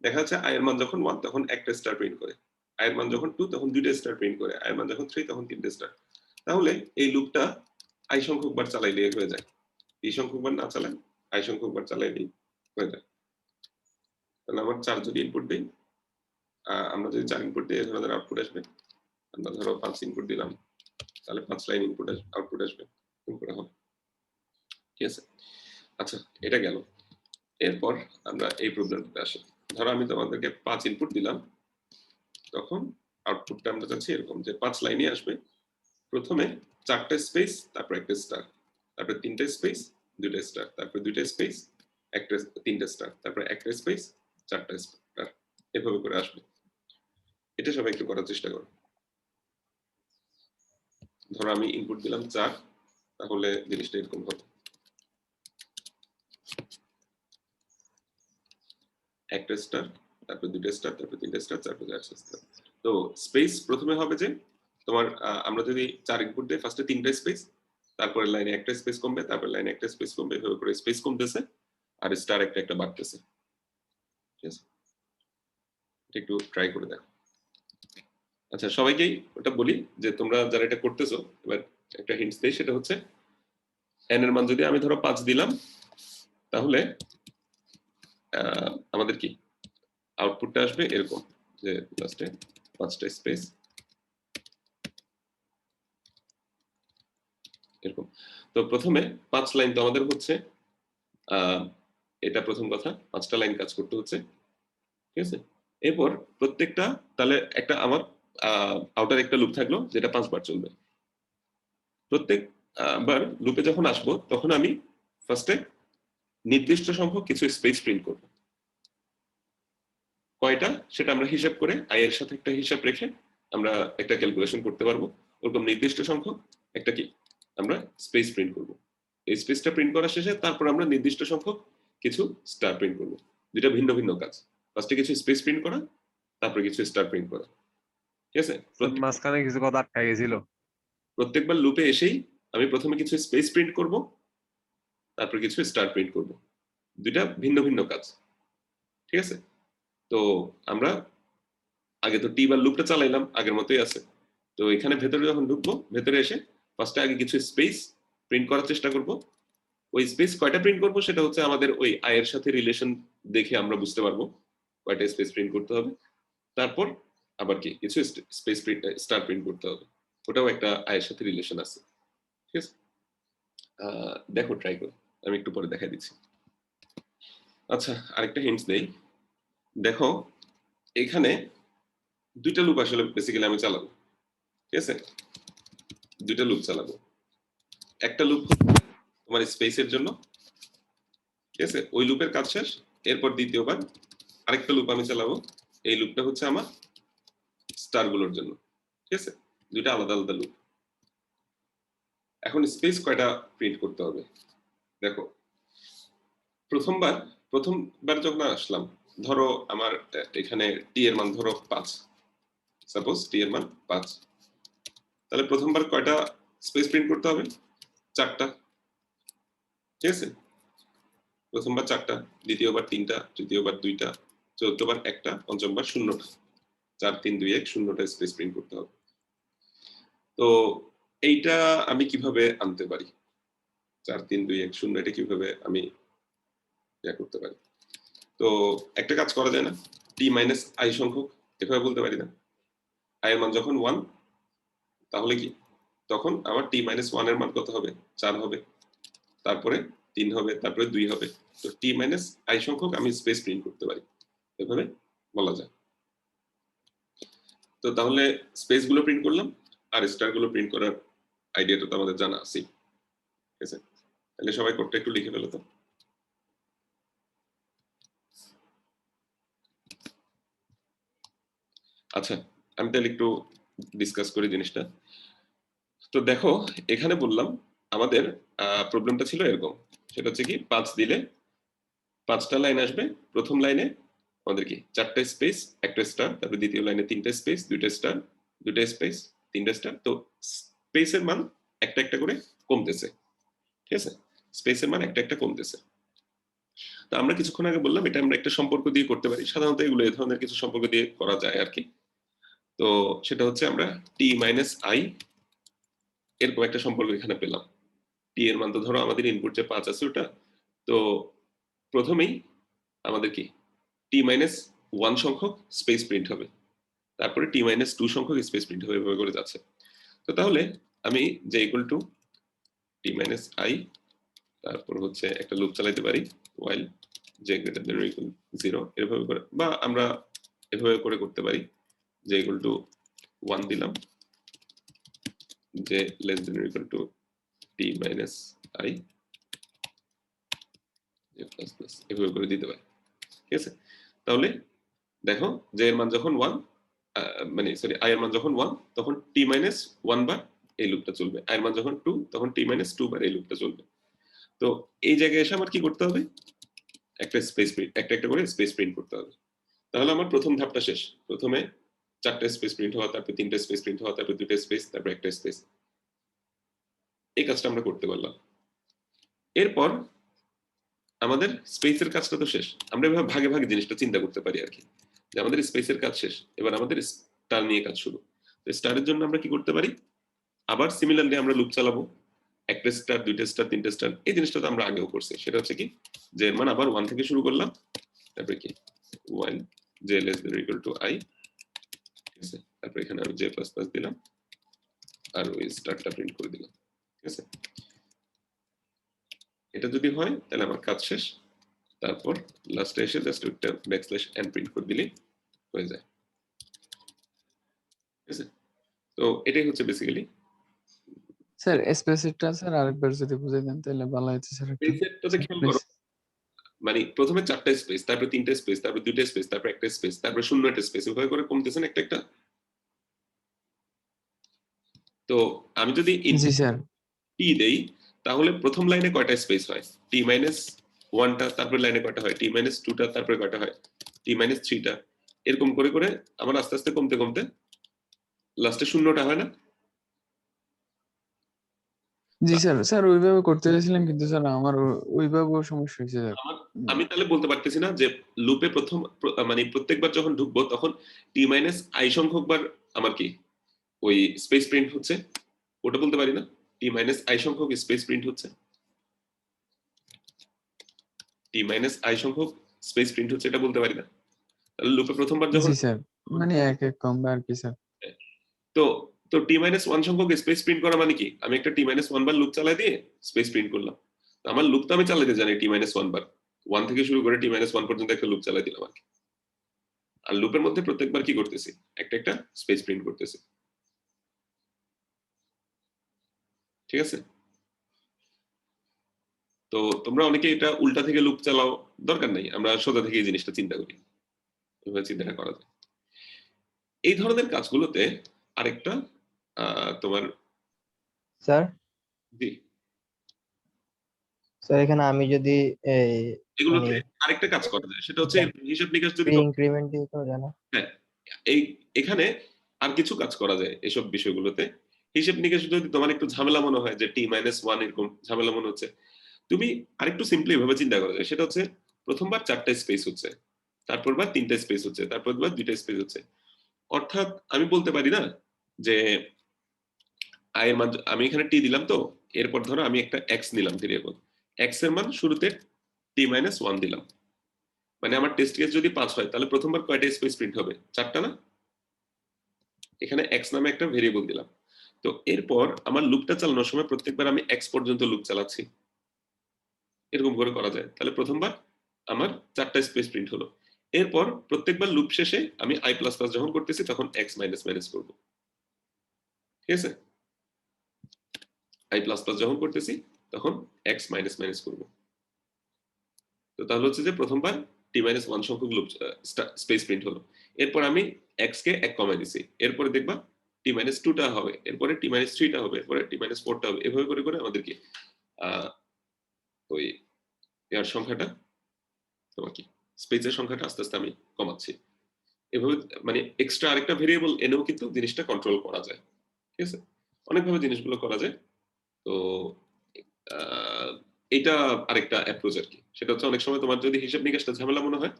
দেখা যাচ্ছে i এর মান যখন 1 তখন একটা স্টার প্রিন্ট করে, i এর মান যখন 2 তখন 2টা স্টার প্রিন্ট করে, i এর মান যখন 3 তখন 3টে স্টার। তাহলে এই লুপটা i সংখ্যক বার চালাইলে হয়ে যায়, p সংখ্যক বার না চালায় i সংখ্যক বার চালাইলেই হয়ে যায়। তাহলে আমার 4 যদি ইনপুট দেই, আমরা যদি 4 ইনপুট দিই এই ধরনের আউটপুট আসবে। আমরা ধরো 5 ইনপুট দিলাম, তাহলে 5 লাইন ইনপুট আউটপুট আসবে, এরকম হবে, ঠিক আছে? আচ্ছা এটা গেল। এরপর আমরা এই প্রবলেমটাতে আসি। ধরো আমি তোমাদেরকে 5 ইনপুট দিলাম, তখন আউটপুটটা আমরা চাচ্ছি এরকম যে 5 লাইনে আসবে। প্রথমে 4টে স্পেস, তারপর একটা স্টার, তারপর 3টে স্পেস, 2টা স্টার, তারপর 2টা স্পেস, একটা 3টে স্টার, তারপর একটা স্পেস, 4টা স্টার, এভাবে করে আসবে। এটা সবাই একটু করার চেষ্টা করো। ধরো আমি ইনপুট দিলাম 4, তাহলে জিনিসটা এরকম হবে, একটা স্টার, তারপর 2টা স্টার, তারপর 3টে স্টার, তারপর 4টা স্টার। তো স্পেস প্রথমে হবে যে তোমার আমরা যদি 4 ইনপুট দেই, ফার্স্টে 3টা স্পেস, তারপরে লাইনে একটা স্পেস কমবে, তারপর লাইনে একটা স্পেস কমবে, এভাবে করে স্পেস কমতেছে আর স্টার একটা একটা বাড়তেছে, ঠিক আছে? এটা একটু ট্রাই করে দেখো। আচ্ছা সবাইকেই ওটা বলি যে তোমরা যারা এটা করতেছো, এবার একটা হিন্টস দেই, সেটা হচ্ছে n এর মান যদি আমি ধরো 5 দিলাম, তাহলে আমাদের কি আউটপুটটা আসবে এরকম যে লাস্টে 5টা স্পেস এরকম। তো প্রথমে 5 লাইন তো আমাদের হচ্ছে, এটা প্রথম কথা, 5টা লাইন কাজ করতে হচ্ছে, ঠিক আছে? এরপর প্রত্যেকটা তাহলে একটা আমার আউটার একটা লুপ থাকলো যেটা 5 বার চলবে। প্রত্যেক বার লুপে যখন আসবো তখন আমি ফার্স্টে নির্দিষ্ট সংখ্যক কিছু স্পেস প্রিন্ট করব। কয়টা সেটা আমরা হিসাব করে i এর সাথে একটা হিসাব রেখে আমরা একটা ক্যালকুলেশন করতে পারবো। ওরকম নির্দিষ্ট সংখ্যক একটা কি আমরা স্পেস প্রিন্ট করব। এই স্পেসটা প্রিন্ট করা শেষে তারপর আমরা নির্দিষ্ট সংখ্যক কিছু স্টার প্রিন্ট করব। দুটো ভিন্ন ভিন্ন কাজ, ফার্স্টে কিছু স্পেস প্রিন্ট করা, তারপরে কিছু স্টার প্রিন্ট করা, ঠিক আছে? মাঝখানে কিছু কথা আটকে গেছিল। প্রত্যেকবার লুপে এসেই আমি প্রথমে কিছু স্পেস প্রিন্ট করব, তারপর কিছু স্টার প্রিন্ট করব, দুইটা ভিন্ন ভিন্ন কাজ, ঠিক আছে? তো আমরা আগে তো টি বার লুপটা চালাইলাম, আগের মতোই আছে। তো এখানে ভেতরে যখন ঢুকবো, ভেতরে এসে ফার্স্টে আগে কিছু স্পেস প্রিন্ট করার চেষ্টা করব। ওই স্পেস কয়টা প্রিন্ট করব সেটা হচ্ছে আমাদের ওই i এর সাথে রিলেশন দেখে আমরা বুঝতে পারবো কয়টা স্পেস প্রিন্ট করতে হবে। তারপর আবার কি কিছু স্পেস প্রিন্ট স্টার প্রিন্ট করতে হবে, ওটাও একটা i এর সাথে রিলেশন আছে, ঠিক আছে? দেখো ট্রাই করো, আমি একটু পরে দেখাই দিচ্ছি। আচ্ছা আরেকটা হিন্টস দেই, দেখো এখানে দুইটা লুপ আসলে বেসিক্যালি আমি চালাবো, ঠিক আছে? দুইটা লুপ চালাবো। একটা লুপ তোমার স্পেসের জন্য, ঠিক আছে, ওই লুপের কাজ শেষ। এরপর দ্বিতীয়বার আরেকটা লুপ আমি চালাবো, এই লুপটা হচ্ছে আমার স্টার গুলোর জন্য, ঠিক আছে, দুইটা আলাদা আলাদা লুপ। এখন স্পেস কয়টা প্রিন্ট করতে হবে দেখো। প্রথমবার যখন আসলাম, ধরো আমার এখানে টি এর মান ধরো 5, সাপোজ টি এর মান 5, তাহলে প্রথমবার কয়টা স্পেস প্রিন্ট করতে হবে? 4টা, ঠিক আছে, প্রথমবার 4টা, দ্বিতীয়বার 3টা, তৃতীয়বার 2টা, চতুর্থবার 1টা, পঞ্চমবার 0টা। 4 3 2 1 0টা স্পেস প্রিন্ট করতে হবে। তো এইটা আমি কিভাবে আনতে পারি? 4 3 2 1 0 এটা কিভাবে আমি করতে পারি? তো একটা কাজ করা যায় না, টি মাইনাস আই সংখ্যক, এভাবে বলতে পারি না? আই এর মান যখন 1, তাহলে কি তখন আমার টি মাইনাস 1 এর মান কত হবে? 4 হবে, তারপরে 3 হবে, তারপরে 2 হবে। তো টি মাইনাস আই সংখ্যক আমি স্পেস প্রিন্ট করতে পারি, এভাবে বলা যায়। তো তাহলে স্পেস গুলো প্রিন্ট করলাম, আর স্টার গুলো প্রিন্ট করার আইডিয়াটা তো আমাদের জানা আছে, ঠিক আছে? তাহলে সবাই কোডটা একটু লিখে ফেলো তো। আচ্ছা, আমি তাহলে একটু ডিসকাস করি জিনিসটা। তো দেখো, এখানে বললাম আমাদের প্রবলেমটা ছিল এরকম, সেটা হচ্ছে কি 5 দিলে 5টা লাইন আসবে। প্রথম লাইনে আমাদের কি 4টা স্পেস, একটা স্টার, তারপর দ্বিতীয় লাইনে 3টা স্পেস, 2টা স্টার, 2টা স্পেস, 3টা স্টার। তো স্পেসের মান একটা একটা করে কমতেছে, ঠিক আছে, স্পেসের মান একটা একটা কমতেছে। তো আমরা কিছুক্ষণ আগে বললাম এটা আমরা একটা সম্পর্ক দিয়ে করতে পারি, সাধারণত এগুলো এই ধরনের কিছু সম্পর্ক দিয়ে করা যায় আর কি। তো সেটা হচ্ছে আমরা টি মাইনাস আই এরকম একটা সম্পর্ক এখানে পেলাম। টি এর মান তো ধরো আমাদের ইনপুট যে 5 আছে ওটা, তো প্রথমেই আমাদের কি টি মাইনাস 1 সংখ্যক স্পেস প্রিন্ট হবে, তারপরে টি মাইনাস 2 সংখ্যক স্পেস প্রিন্ট হবে, এভাবে করে যাচ্ছে। তো তাহলে আমি যে equal to T minus I, তারপর হচ্ছে একটা লুপ চালাতে পারি while j greater than or equal 0, এভাবে করে, বা আমরা এভাবে করে করতে পারি যে ইকুয়াল টু 1 দিলাম, j less than or equal to t minus i, j plus plus, এভাবে করে দিতে পারি, ঠিক আছে? তাহলে দেখো j এর মান যখন 1, মানে সরি i এর মান যখন 1, তখন t minus 1 বার এই লুপটা চলবে, i এর মান যখন 2, তখন t minus 2 বার এই লুপটা চলবে। তো এই জায়গায় এসে আমার কি করতে হবে? একটা স্পেস প্রিন্ট, একটা একটা করে স্পেস প্রিন্ট করতে হবে। তাহলে আমার প্রথম ধাপটা শেষ। প্রথমে 4টা স্পেস প্রিন্ট হওয়া, তারপর 3টা স্পেস প্রিন্ট হওয়া, তারপর 2টা স্পেস, তারপর একটা স্পেস। এই কাজটা আমরা করতে পারলাম। এরপর আমাদের স্পেসের কাজটা তো শেষ, আমরা এভাবে ভাগে ভাগে জিনিসটা চিন্তা করতে পারি আর কি, যে আমাদের স্পেসের কাজ শেষ, এবার আমাদের স্টার নিয়ে কাজ শুরু। তো স্টারের জন্য আমরা কি করতে পারি? আবার সিমিলারলি আমরা লুপ চালাবো, একটা স্টার, 2টা স্টার, 3টা স্টার। এই জিনিসটা তো আমরা আগেও করছি, সেটা হচ্ছে কি যে এর মান আবার 1 থেকে শুরু করলাম, তারপরে কি while j less than or equal to i, ঠিক আছে, তারপর এখানে আমি j plus plus দিলাম আর ওই স্টারটা প্রিন্ট করে দিলাম, ঠিক আছে? এটা যদি হয় তাহলে আমার কাজ শেষ। তারপর লাস্টে এসে জাস্ট একটা ব্যাকস্ল্যাশ n প্রিন্ট করে দিলেই হয়ে যায়, ঠিক আছে? তো এটাই হচ্ছে বেসিক্যালি স্যার স্পেসিফিকটা স্যার আরেকবার যদি বুঝিয়ে দেন তাহলে ভালো হতো স্যার একটু। স্পেসেরটাতে খেয়াল করো, মানে প্রথমে 4টা স্পেস, তারপর 3টা স্পেস, তারপর 2টা স্পেস, তারপর একটা স্পেস, তারপর 0টা স্পেস, এভাবে করে কমতেছে না একটা একটা। তো আমি যদি জি স্যার। টি দেই, তাহলে প্রথম লাইনে কয়টা স্পেস হয়? টি মাইনাস 1টা, তারপর লাইনে কয়টা হয়? টি মাইনাস 2টা, তারপরে কয়টা হয়? টি মাইনাস 3টা। এরকম করে করে আমার আস্তে আস্তে কমতে কমতে লাস্টে 0টা হয় না? জি স্যার, স্যার ওইভাবে করতে চাইছিলাম কিন্তু স্যার আমার ওইভাবেও সমস্যা হয়েছে স্যার। আমি তাহলে বলতে পারতেছি না যে লুপে মানে প্রত্যেকবার যখন ঢুকবো তখন টি মাইনাস আই সংখ্যক বার আমার কি ওই স্পেস প্রিন্ট হচ্ছে, ওটা বলতে পারি না? টি মাইনাস আই সংখ্যক স্পেস প্রিন্ট হচ্ছে, টি মাইনাস আই সংখ্যক স্পেস প্রিন্ট হচ্ছে, এটা বলতে পারি না? তাহলে লুপে প্রথমবার যখন জি স্যার, মানে এক এক কমবে আর কি স্যার। তো তো টি মাইনাস 1 সংখ্যক স্পেস প্রিন্ট করা মানে কি? আমি একটা টি মাইনাস 1 বার লুপ চালাই দিয়ে স্পেস প্রিন্ট করলাম। তো আমার লুপ তো আমি চালাতে জানি টি মাইনাস 1 বার, 1 থেকে শুরু করে টি মাইনাস 1 পর্যন্ত একটা লুপ চালাই দিলাম আর কি। আর লুপের মধ্যে প্রত্যেকবার কি করতেছি? একটা একটা স্পেস প্রিন্ট করতেছি। ঠিক আছে? তো তোমরা অনেকে এটা উল্টা থেকে লুপ চালাও, দরকার নেই, আমরা সোজা থেকে এই জিনিসটা চিন্তা করি, এভাবে চিন্তাটা করা যায়। এই ধরনের কাজগুলোতে আরেকটা তোমার স্যার জি স্যার এখানে আমি যদি এই এগুলোতে মানে আরেকটা কাজ করা যায়, সেটা হচ্ছে হিসাব নিকাশ যদি প্রি ইনক্রিমেন্ট দিয়ে করা যায় না? হ্যাঁ, এখানে আর কিছু কাজ করা যায় এসব বিষয়গুলোতে। হিসাব নিকাশ যদি তোমার একটু ঝামেলা মনে হয় যে t-1 এরকম ঝামেলা মনে হচ্ছে, তুমি আরেকটু সিম্পলি ভাবে চিন্তা করা যায়, সেটা হচ্ছে প্রথমবার 4টা স্পেস হচ্ছে, তারপরবার 3টা স্পেস হচ্ছে, তারপরবার 2টা স্পেস হচ্ছে। অর্থাৎ আমি বলতে পারি না যে আয়ের মান আমি এখানে t দিলাম, তো এরপর ধরো আমি একটা x নিলাম ভেরিয়েবল, x এর মান শুরুতে t-1 দিলাম, মানে আমার টেস্ট কেস যদি 5 হয় তাহলে প্রথমবার কয়টা স্পেস প্রিন্ট হবে? 4টা না? এখানে x নামে একটা ভেরিয়েবল দিলাম। তো এরপর আমার লুপটা চালানোর সময় প্রত্যেকবার আমি x পর্যন্ত লুপ চালাচ্ছি, এরকম করে করা যায়। তাহলে প্রথমবার আমার 4টা স্পেস প্রিন্ট হলো। এরপর প্রত্যেকবার লুপ শেষে আমি i++ যখন করতেছি তখন x মাইনাস মাইনাস করব, ঠিক আছে? i++ যখন করতেছি তখন x মাইনাস মাইনাস করব। তো তাহলে হচ্ছে যে প্রথমবার t-1 সংখ্যক লুপ স্পেস প্রিন্ট হলো। এরপর আমি x কে 1 কমাই দিছি, এরপরে দেখবা t-2টা হবে, এরপরে t-3টা হবে, এরপরে t-4টা হবে, এভাবে করে করে আমাদেরকে ওই এর সংখ্যাটা তোমার কি স্পেসের সংখ্যাটা আস্তে আস্তে আমি কমাচ্ছি। এভাবে মানে এক্সট্রা আরেকটা ভেরিয়েবল এনেও কিন্তু জিনিসটা কন্ট্রোল করা যায়, ঠিক আছে? অনেকভাবে জিনিসগুলো করা যায়। তো এটা আরেকটা অ্যাপ্রোচ আর কি, সেটা হচ্ছে অনেক সময় তোমার যদি হিসাব নিকাশটা ঝামেলা মনে হয়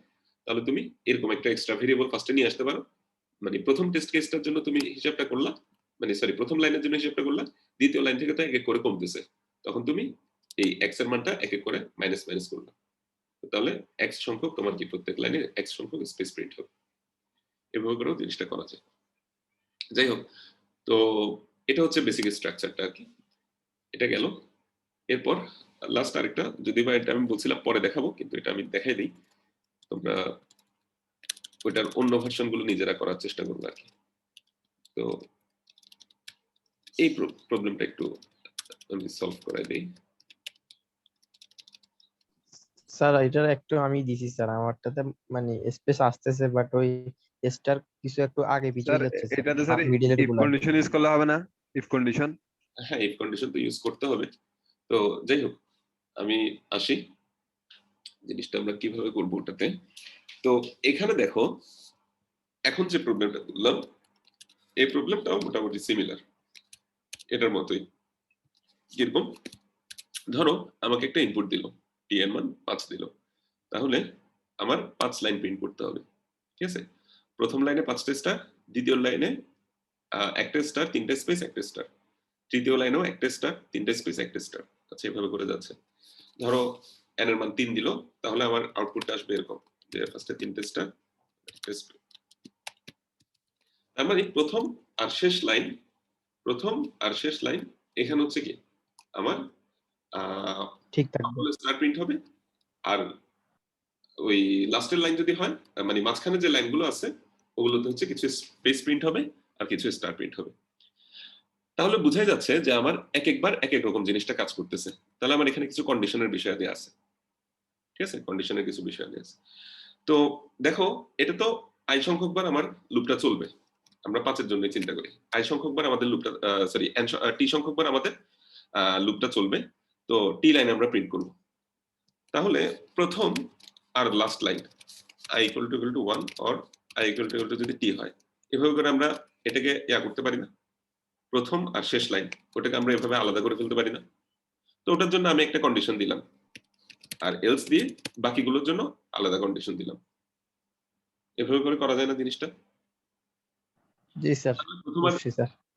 তাহলে তুমি এরকম একটা এক্সট্রা ভেরিয়েবল ফার্স্টে নিয়ে আসতে পারো। মানে প্রথম টেস্ট কেসটার জন্য তুমি হিসাবটা করলা, মানে সরি প্রথম লাইনের জন্য হিসাবটা করলা, দ্বিতীয় লাইন থেকে তো এক এক করে কমতেছে, তখন তুমি এই x এর মানটা এক এক করে মাইনাস মাইনাস করলা, তাহলে x সংখ্যক তোমার কি প্রত্যেক লাইনে x সংখ্যক স্পেস প্রিন্ট হবে। এভাবে করেও জিনিসটা করা যায়। যাই হোক, তো এটা হচ্ছে বেসিক স্ট্রাকচারটা আর কি, এটা গেল। এরপর লাস্ট আরেকটা, যদি বা এটা আমি বলছিলাম পরে দেখাবো, কিন্তু এটা আমি দেখাই দিই, তোমরা ওইটার অন্য ভার্সন গুলো নিজেরা করার চেষ্টা করবে আর কি। তো এই প্রবলেমটা একটু আমি সলভ করাই দিই। স্যার এটার একটু আমি দিছি স্যার, আমারটাতে মানে স্পেস আসতেছে বাট ওই স্টার কিছু একটু আগে পিছিয়ে স্যার যাচ্ছে এটাতে স্যার মিডলের ইফ গুলা। কন্ডিশন ইউজ করলে হবে না? ইফ কন্ডিশন, হ্যাঁ, ইফ কন্ডিশন তো ইউজ করতে হবে। তো যাই হোক, আমি আসি জিনিসটা আমরা কিভাবে করবো ওটাতে। তো এখানে দেখো, এখন যে প্রবলেমটা বললাম এই প্রবলেমটাও মোটামুটি সিমিলার, এটার মতোই। কিরকম? ধরো আমাকে একটা ইনপুট দিল, টি এর মান 5 দিল, তাহলে আমার 5 লাইন প্রিন্ট করতে হবে, ঠিক আছে? প্রথম লাইনে 5টা স্টার, দ্বিতীয় লাইনে 1টা স্টার, 3টা স্পেস, 1টা স্টার, তৃতীয় লাইনেও 1টা স্টার, 3টা স্পেস, 1টা স্টার। আচ্ছা, এভাবে করে যাচ্ছে। ধরো n এর মান 3 দিল, তাহলে আমার আউটপুটটা আসবে এরকম যে ফার্স্টে 3টা স্টার, 1টা স্পেস। তার মানে প্রথম আর শেষ লাইন, প্রথম আর শেষ লাইন এখানে হচ্ছে কি আমার ঠিক থাকবে, স্টার প্রিন্ট হবে। আর ওই লাস্টের লাইন যদি হয়, মানে মাঝখানে যে লাইনগুলো আছে ওগুলোতে হচ্ছে কিছু স্পেস প্রিন্ট হবে আর কিছু স্টার প্রিন্ট হবে। তাহলে বোঝাই যাচ্ছে যে আমার এক একবার এক এক রকম জিনিসটা কাজ করতেছে। তাহলে আমার এখানে কিছু কন্ডিশনের বিষয় দিয়ে আছে, ঠিক আছে? কন্ডিশনের কিছু বিষয় দিয়ে আছে। তো দেখো, এটা তো i সংখ্যকবার আমার লুপটা চলবে, আমরা 5 এর জন্য চিন্তা করি। i সংখ্যকবার আমাদের লুপটা সরি t সংখ্যকবার আমাদের লুপটা চলবে। তো t লাইনে আমরা প্রিন্ট করব। তাহলে প্রথম আর last line i = 1 or i = যদি t হয়, এভাবে করে আমরা এটাকে করতে পারি না? প্রথম আর শেষ লাইন ওটাকে আমরা এভাবে আলাদা করে ফেলতে পারি না? তো ওটার জন্য আমি একটা কন্ডিশন দিলাম, আর এলস দিয়ে বাকিগুলোর জন্য আলাদা কন্ডিশন দিলাম। এভাবে করে করা যায় না জিনিসটা? জি স্যার,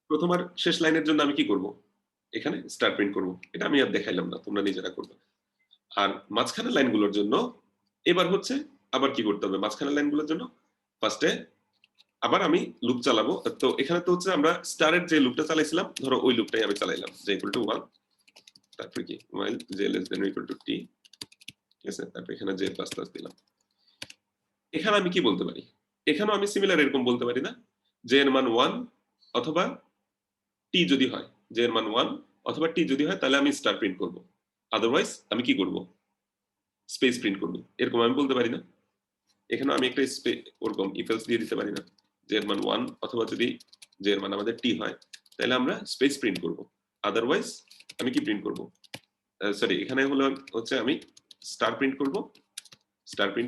প্রথম আর শেষ লাইনের জন্য আমি কি করব? এখানে স্টার প্রিন্ট করব। এটা আমি আর দেখাইলাম না, তোমরা নিজেরা করবে। আর মাঝখানের লাইনগুলোর জন্য এবার হচ্ছে আবার কি করতে হবে? মাঝখানের লাইনগুলোর জন্য ফার্স্টে আবার আমি লুপ চালাবো। তো এখানে তো হচ্ছে আমরা স্টারের যে লুপটা চালাইছিলাম, ধরো ওই লুপটাই আমি চালাইলাম, যে = 1, তারপর কি while j less than or equal to t, ঠিক আছে? তারপর এখানে j++ দিলাম। এখানে আমি কি বলতে পারি? এখানেও আমি সিমিলার এরকম বলতে পারি না, j এর মান 1 অথবা t যদি হয় j এর মান 1 অথবা টি যদি হয় তাহলে আমি স্টার প্রিন্ট করব, আদারওয়াইজ আমি কি করব, স্পেস প্রিন্ট করব। এরকম আমি বলতে পারি না? এখানে আমি একটা ওরকম ইফ এলস দিয়ে দিতে পারি না, যে এর মান 1 অথবা যদি যে এর মান আমাদের টি হয় তাহলে আমরা স্পেস প্রিন্ট করব, আদারওয়াইজ আমি কি প্রিন্ট করব, সরি এখানে হচ্ছে আমি স্টার প্রিন্ট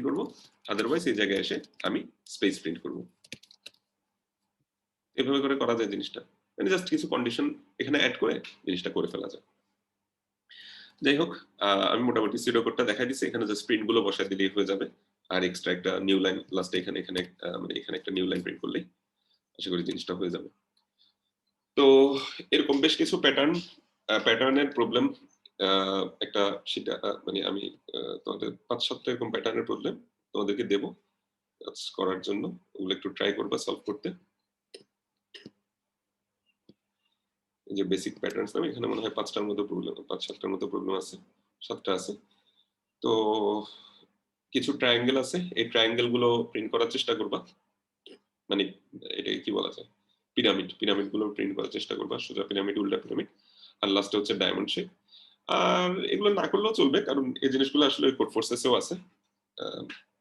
করব, আদারওয়াইজ এই জায়গায় এসে আমি স্পেস প্রিন্ট করব। এভাবে করে করা যায় জিনিসটা, মানে জাস্ট কিছু কন্ডিশন এখানে অ্যাড করে জিনিসটা করে ফেলা যায়। যাই হোক, আমি মোটামুটি সিডো কোডটা দেখাই দিচ্ছি, এখানে জাস্ট প্রিন্ট গুলো বসায় দিলেই হয়ে যাবে, আর এক্সট্রা একটা নিউ লাইন লাস্টে এখানে মানে এখানে একটা নিউ লাইন প্রিন্ট করলেই আশা করি জিনিসটা হয়ে যাবে। তো এরকম বেশ কিছু প্যাটার্নের প্রবলেম একটা সেটা মানে আমি তোমাদের 5-7টা এরকম প্যাটার্নের প্রবলেম তোমাদেরকে দেবো করার জন্য, ওগুলো একটু ট্রাই করবা সলভ করতে। যে বেসিক প্যাটার্নস নাম এখানে মনে হয় 5-7টার মতো প্রবলেম আছে, 7টা আছে। তো কিছু ট্রায়াঙ্গেল আছে, এই ট্রায়াঙ্গেল গুলো প্রিন্ট করার চেষ্টা করবা, মানে এটাকে কি বলা যায়, পিরামিড গুলো প্রিন্ট করার চেষ্টা করবা, সোজা পিরামিড, উল্টা পিরামিড, আর লাস্টে হচ্ছে ডায়মন্ড শেপ। আর এগুলো না করলেও চলবে, কারণ এই জিনিসগুলো আসলে কোড ফোর্সেসেও আছে।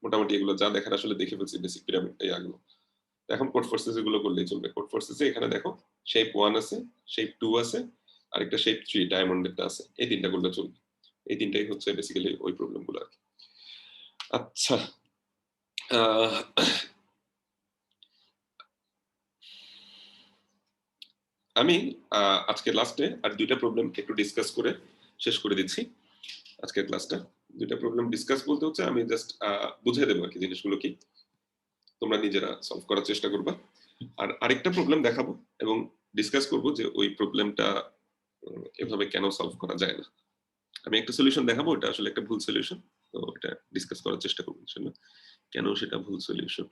মোটামুটি এগুলো যা দেখার আসলে দেখে ফেলছি বেসিক পিরামিড এগুলো। এখন কোড ফোর্সেস এগুলো করলেই চলবে। কোড ফোর্সেসে এখানে দেখো শেপ 1 আছে, শেপ 2 আছে, আর একটা শেপ 3 ডায়মন্ডেরটা আছে, এই তিনটা করলে চলবে। এই তিনটাই হচ্ছে বেসিক্যালি ওই প্রবলেমগুলো আর কি। আচ্ছা, আমি আজকে লাস্টে আর 2টা প্রবলেম একটু ডিসকাস করে শেষ করে দিচ্ছি আজকের ক্লাসটা। 2টা প্রবলেম ডিসকাস বলতে হচ্ছে আমি জাস্ট বুঝিয়ে দেবো আর কি জিনিসগুলো কি, তোমরা নিজেরা সলভ করার চেষ্টা করবা। আর আরেকটা প্রবলেম দেখাবো এবং ডিসকাস করব যে ওই প্রবলেমটা এভাবে কেন সলভ করা যায় না। আমি একটা সলিউশন দেখাবো, এটা আসলে একটা ভুল সলিউশন, তো এটা ডিসকাস করার চেষ্টা করবো ইনশাআল্লাহ কেন সেটা ভুল সলিউশন।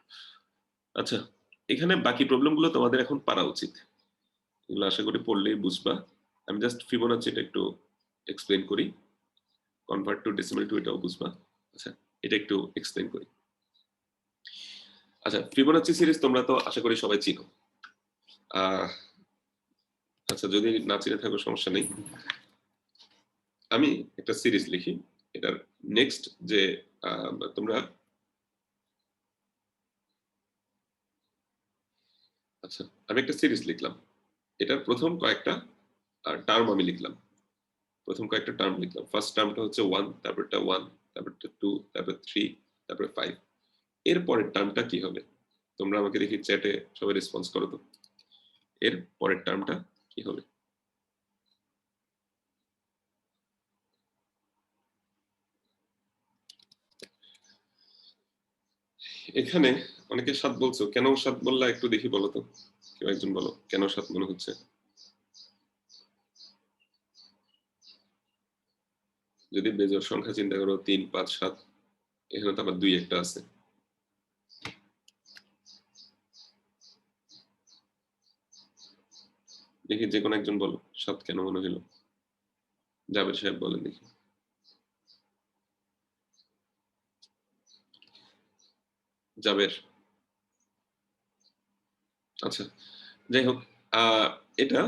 আচ্ছা, এখানে বাকি প্রবলেমগুলো তোমাদের এখন পারা উচিত, এগুলো আশা করি পড়লেই বুঝবা। আমি জাস্ট ফিবোনাচিটা একটু এক্সপ্লেন করি, কনভার্ট টু ডেসিমাল টু এটাও বুঝবা। আচ্ছা, এটা একটু এক্সপ্লেন করি। আচ্ছা, ফিবোনাচি সিরিজ তোমরা তো আশা করি সবাই চিনো। আচ্ছা, যদি না চিনে থাকো সমস্যা নেই, আমি একটা সিরিজ লিখি, এটার নেক্সট যে তোমরা আচ্ছা আমি একটা সিরিজ লিখলাম, এটার প্রথম কয়েকটা টার্ম আমি লিখলাম, ফার্স্ট টার্মটা হচ্ছে 1, তারপরটা 1, তারপরটা 2, তারপর 3, তারপর 5। এর পরের টার্মটা কি হবে তোমরা আমাকে দেখি চ্যাটে সবাই রেসপন্স করো তো, এর পরের টার্মটা কি হবে? এখানে অনেকে 7 বলছো, কেন 7 বললা একটু দেখি বলো তো, কেউ একজন বলো কেন 7 মনে হচ্ছে? যদি বেজোড় সংখ্যা চিন্তা করো 3, 5, 7, এখানে তো আবার 2 একটা আছে। দেখি যে কোনো একজন বলো 7 কেন মনে হলো। জাবের সাহেব বলেন দেখি। জাবের, আচ্ছা যাই হোক, এটা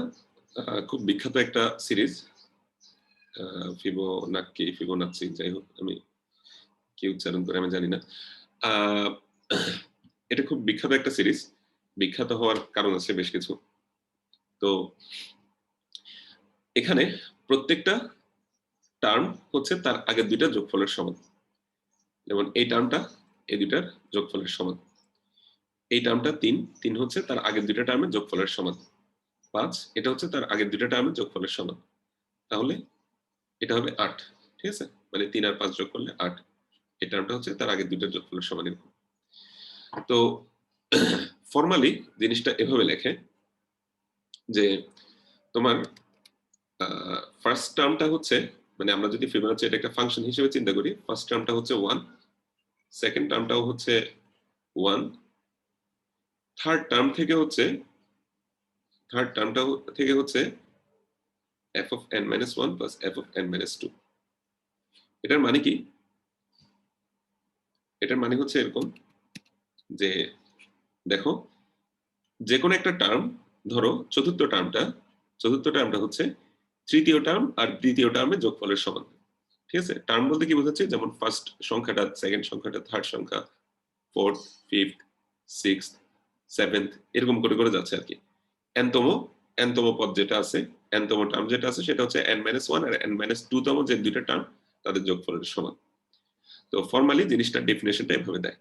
খুব বিখ্যাত একটা সিরিজ, ফিবোনাচি, যাই হোক আমি কি উচ্চারণ করে আমি জানি না। এটা খুব বিখ্যাত একটা সিরিজ, বিখ্যাত হওয়ার কারণ আছে বেশ কিছু। তো এখানে প্রত্যেকটা টার্ম হচ্ছে তার আগের দুইটা যোগফলের সমান, যেমন এই টার্মটা এই দুইটার যোগফলের সমান, এই টার্মটা 3 হচ্ছে তার আগের দুইটা টার্মের যোগফলের সমান, 5 এটা হচ্ছে তার আগের দুইটা টার্মের যোগফলের সমান, তাহলে এটা হবে 8। ঠিক আছে, মানে 3 আর 5 যোগ করলে 8, এই টার্মটা হচ্ছে তার আগের দুইটা যোগফলের সমান। তো ফর্মালি জিনিসটা এভাবে লেখে যে তোমার ফার্স্ট টার্মটা হচ্ছে, মানে আমরা যদি ফিবোনাচি এটা একটা ফাংশন হিসেবে চিন্তা করি, ফার্স্ট টার্মটা হচ্ছে 1, সেকেন্ড টার্মটাও হচ্ছে 1, থার্ড টার্মটা থেকে হচ্ছে f of n minus 1 plus f of n minus 2। এটার মানে কি? এটার মানে হচ্ছে এরকম যে দেখো যে কোনো একটা টার্ম, ধরো চতুর্থ টার্মটা হচ্ছে তৃতীয় টার্ম আর দ্বিতীয় টার্মের যোগফলের সমান। ঠিক আছে, টার্ম বলতে কি বোঝাচ্ছে, যেমন ফার্স্ট সংখ্যাটা, সেকেন্ড সংখ্যাটা, থার্ড সংখ্যা, ফোর্থ, ফিফথ, সিক্সথ, সেভেন্থ, এরকম করে করে যাচ্ছে আর কি। এনতম পদ যেটা আছে, এনতম টার্ম যেটা আছে সেটা হচ্ছে n-1 আর n-2 তম যে দুইটা টার্ম তাদের যোগফলের সমান। তো ফর্মালি জিনিসটা ডেফিনেশনটা এভাবে দেয়।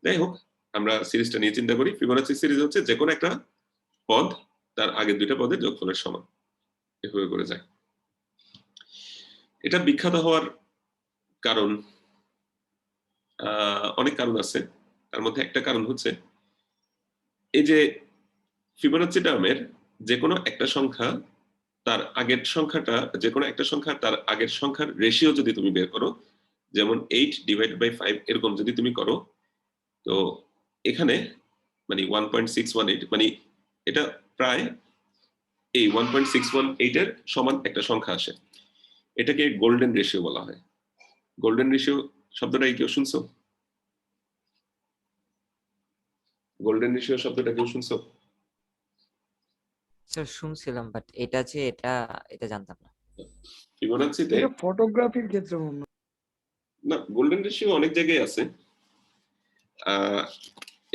যাই হোক, আমরা সিরিজটা নিয়ে চিন্তা করি। ফিবোনাচি সিরিজ হচ্ছে যে কোনো একটা পদ তার আগের দুইটা পদের যোগফলের সমান, এভাবে করে যায়। এটা বিখ্যাত হওয়ার কারণ অনেক কারণ আছে। তার মধ্যে একটা কারণ হচ্ছে এই যে ফিবোনাচি টার্মের যে কোনো একটা সংখ্যা তার আগের সংখ্যাটা, যে কোনো একটা সংখ্যা তার আগের সংখ্যার রেশিও যদি তুমি বের করো, যেমন 8/5 এরকম যদি তুমি করো, তো এখানে মানে 1.618, মানে এটা প্রায় এই 1.618 এর সমান একটা সংখ্যা আসে। এটাকে গোল্ডেন রেশিও বলা হয়। গোল্ডেন রেশিও শব্দটা কেউ শুনছো? গোল্ডেন রেশিও শব্দটা কেউ শুনছো? স্যার শুনছিলাম, বাট এটা যে এটা জানতাম না। ফিবোনাচিতে ফটোগ্রাফির ক্ষেত্রে মনে হয়। না, গোল্ডেন রেশিও অনেক জায়গায় আছে।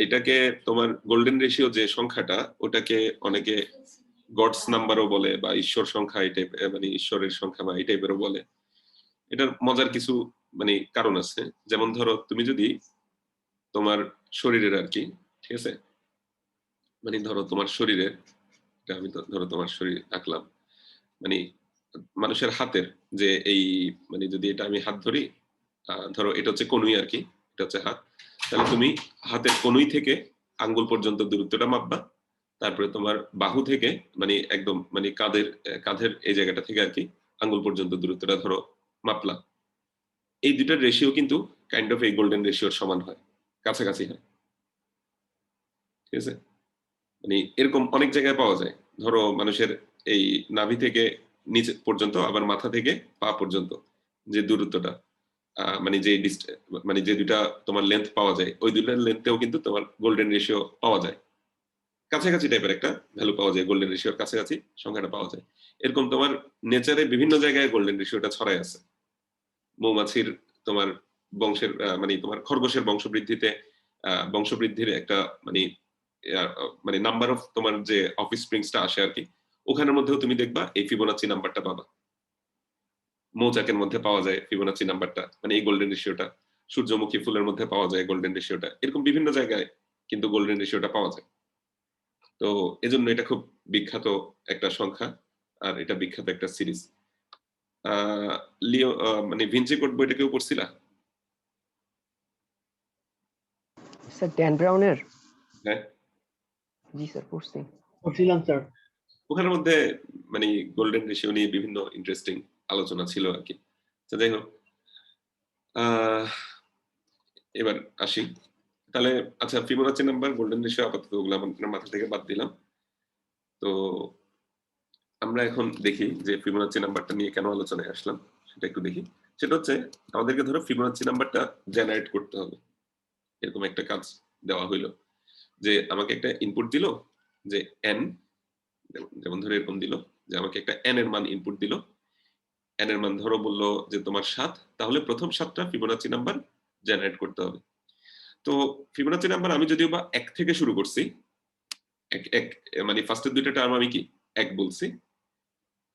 এটাকে তোমার গোল্ডেন রেশিও যে সংখ্যাটা, ওটাকে অনেকে গডস নাম্বারও বলে, বা ঈশ্বর সংখ্যা, এই টাইপ, মানে ঈশ্বরের সংখ্যা বা এই টাইপেরও বলে। এটার মজার কিছু মানে কারণ আছে। যেমন ধরো তুমি যদি তোমার শরীরের আর কি, ঠিক আছে, মানে ধরো তোমার শরীরের, আমি তো ধরো তোমার শরীর আঁকলাম, মানে মানুষের হাতের যে এই, মানে যদি এটা আমি হাত ধরি, ধরো এটা হচ্ছে কনুই আর কি, এটা হচ্ছে হাত, তাহলে তুমি হাতের কনুই থেকে আঙ্গুল পর্যন্ত দূরত্বটা মাপবা। তারপরে তোমার বাহু থেকে, মানে একদম মানে কাঁধের এই জায়গাটা থেকে আর কি আঙ্গুল পর্যন্ত দূরত্বটা ধরো মাপলা। এই দুটার রেশিও কিন্তু কাইন্ড অফ এই গোল্ডেন রেশিওর সমান হয়, কাছাকাছি হয়। ঠিক আছে, মানে এরকম অনেক জায়গায় পাওয়া যায়। ধরো মানুষের এই নাভি থেকে নিচে পর্যন্ত, আবার মাথা থেকে পা পর্যন্ত যে দূরত্বটা, মানে যে মানে যে দুটা তোমার লেন্থ পাওয়া যায়, ওই দুটার লেন্থেও কিন্তু তোমার গোল্ডেন রেশিও পাওয়া যায়। কাছাকাছি টাইপের একটা ভ্যালু পাওয়া যায়, গোল্ডেন রেশিওর কাছাকাছি সংখ্যাটা পাওয়া যায়। এরকম তোমার নেচারে বিভিন্ন জায়গায় গোল্ডেন রেশিওটা ছড়াই আছে। মৌমাছির তোমার বংশের, মানে তোমার খরগোশের বংশবৃদ্ধির একটা মানে মানে নাম্বার অফ তোমার যে অফিস স্প্রিংসটা আসে আর কি, ওখানের মধ্যেও তুমি দেখবা এই ফিবোনাচি নাম্বারটা পাবা। মৌচাকের মধ্যে পাওয়া যায় ফিবোনাচি নাম্বারটা, মানে এই গোল্ডেন রেশিওটা। সূর্যমুখী ফুলের মধ্যে পাওয়া যায় গোল্ডেন রেশিওটা। এরকম বিভিন্ন জায়গায় কিন্তু গোল্ডেন রেশিওটা পাওয়া যায়। তো এজন্য এটা খুব বিখ্যাত একটা সংখ্যা, আর এটা বিখ্যাত একটা সিরিজ। লিও মানে ভিঞ্চি কোড বইটা কেউ পড়ছিলা? Sir Dan ব্রাউনের? হ্যাঁ, জি স্যার পড়ছি। পড়ছিলাম স্যার। ওখানের মধ্যে মানে গোল্ডেন রেশিও নিয়ে বিভিন্ন ইন্টারেস্টিং আলোচনা ছিল আর কি। তো যাই হোক, এবার আসি তাহলে। আচ্ছা, ফিবোনাচি নাম্বার, গোল্ডেন রেশিও আপাতত ওগুলো আমার মাথা থেকে বাদ দিলাম। তো আমরা এখন দেখি যে ফিবোনাচি নাম্বারটা নিয়ে কেন আলোচনায় আসলাম, সেটা একটু দেখি। সেটা হচ্ছে আমাদেরকে ধরো ফিবোনাচি নাম্বারটা জেনারেট করতে হবে। এরকম একটা কাজ দেওয়া হইলো যে আমাকে একটা ইনপুট দিল যে n, যেমন ধরো এরকম দিল যে আমাকে একটা n এর মান ইনপুট দিল। n এর মান ধরো বললো যে তোমার 7, তাহলে প্রথম 7টা ফিবোনাচি নাম্বার জেনারেট করতে হবে। তো ফিবোনাচি নাম্বার আমি যদিও বা 1 থেকে শুরু করছি, মানে ফার্স্টের দুইটা টার্ম আমি কি 1 বলছি।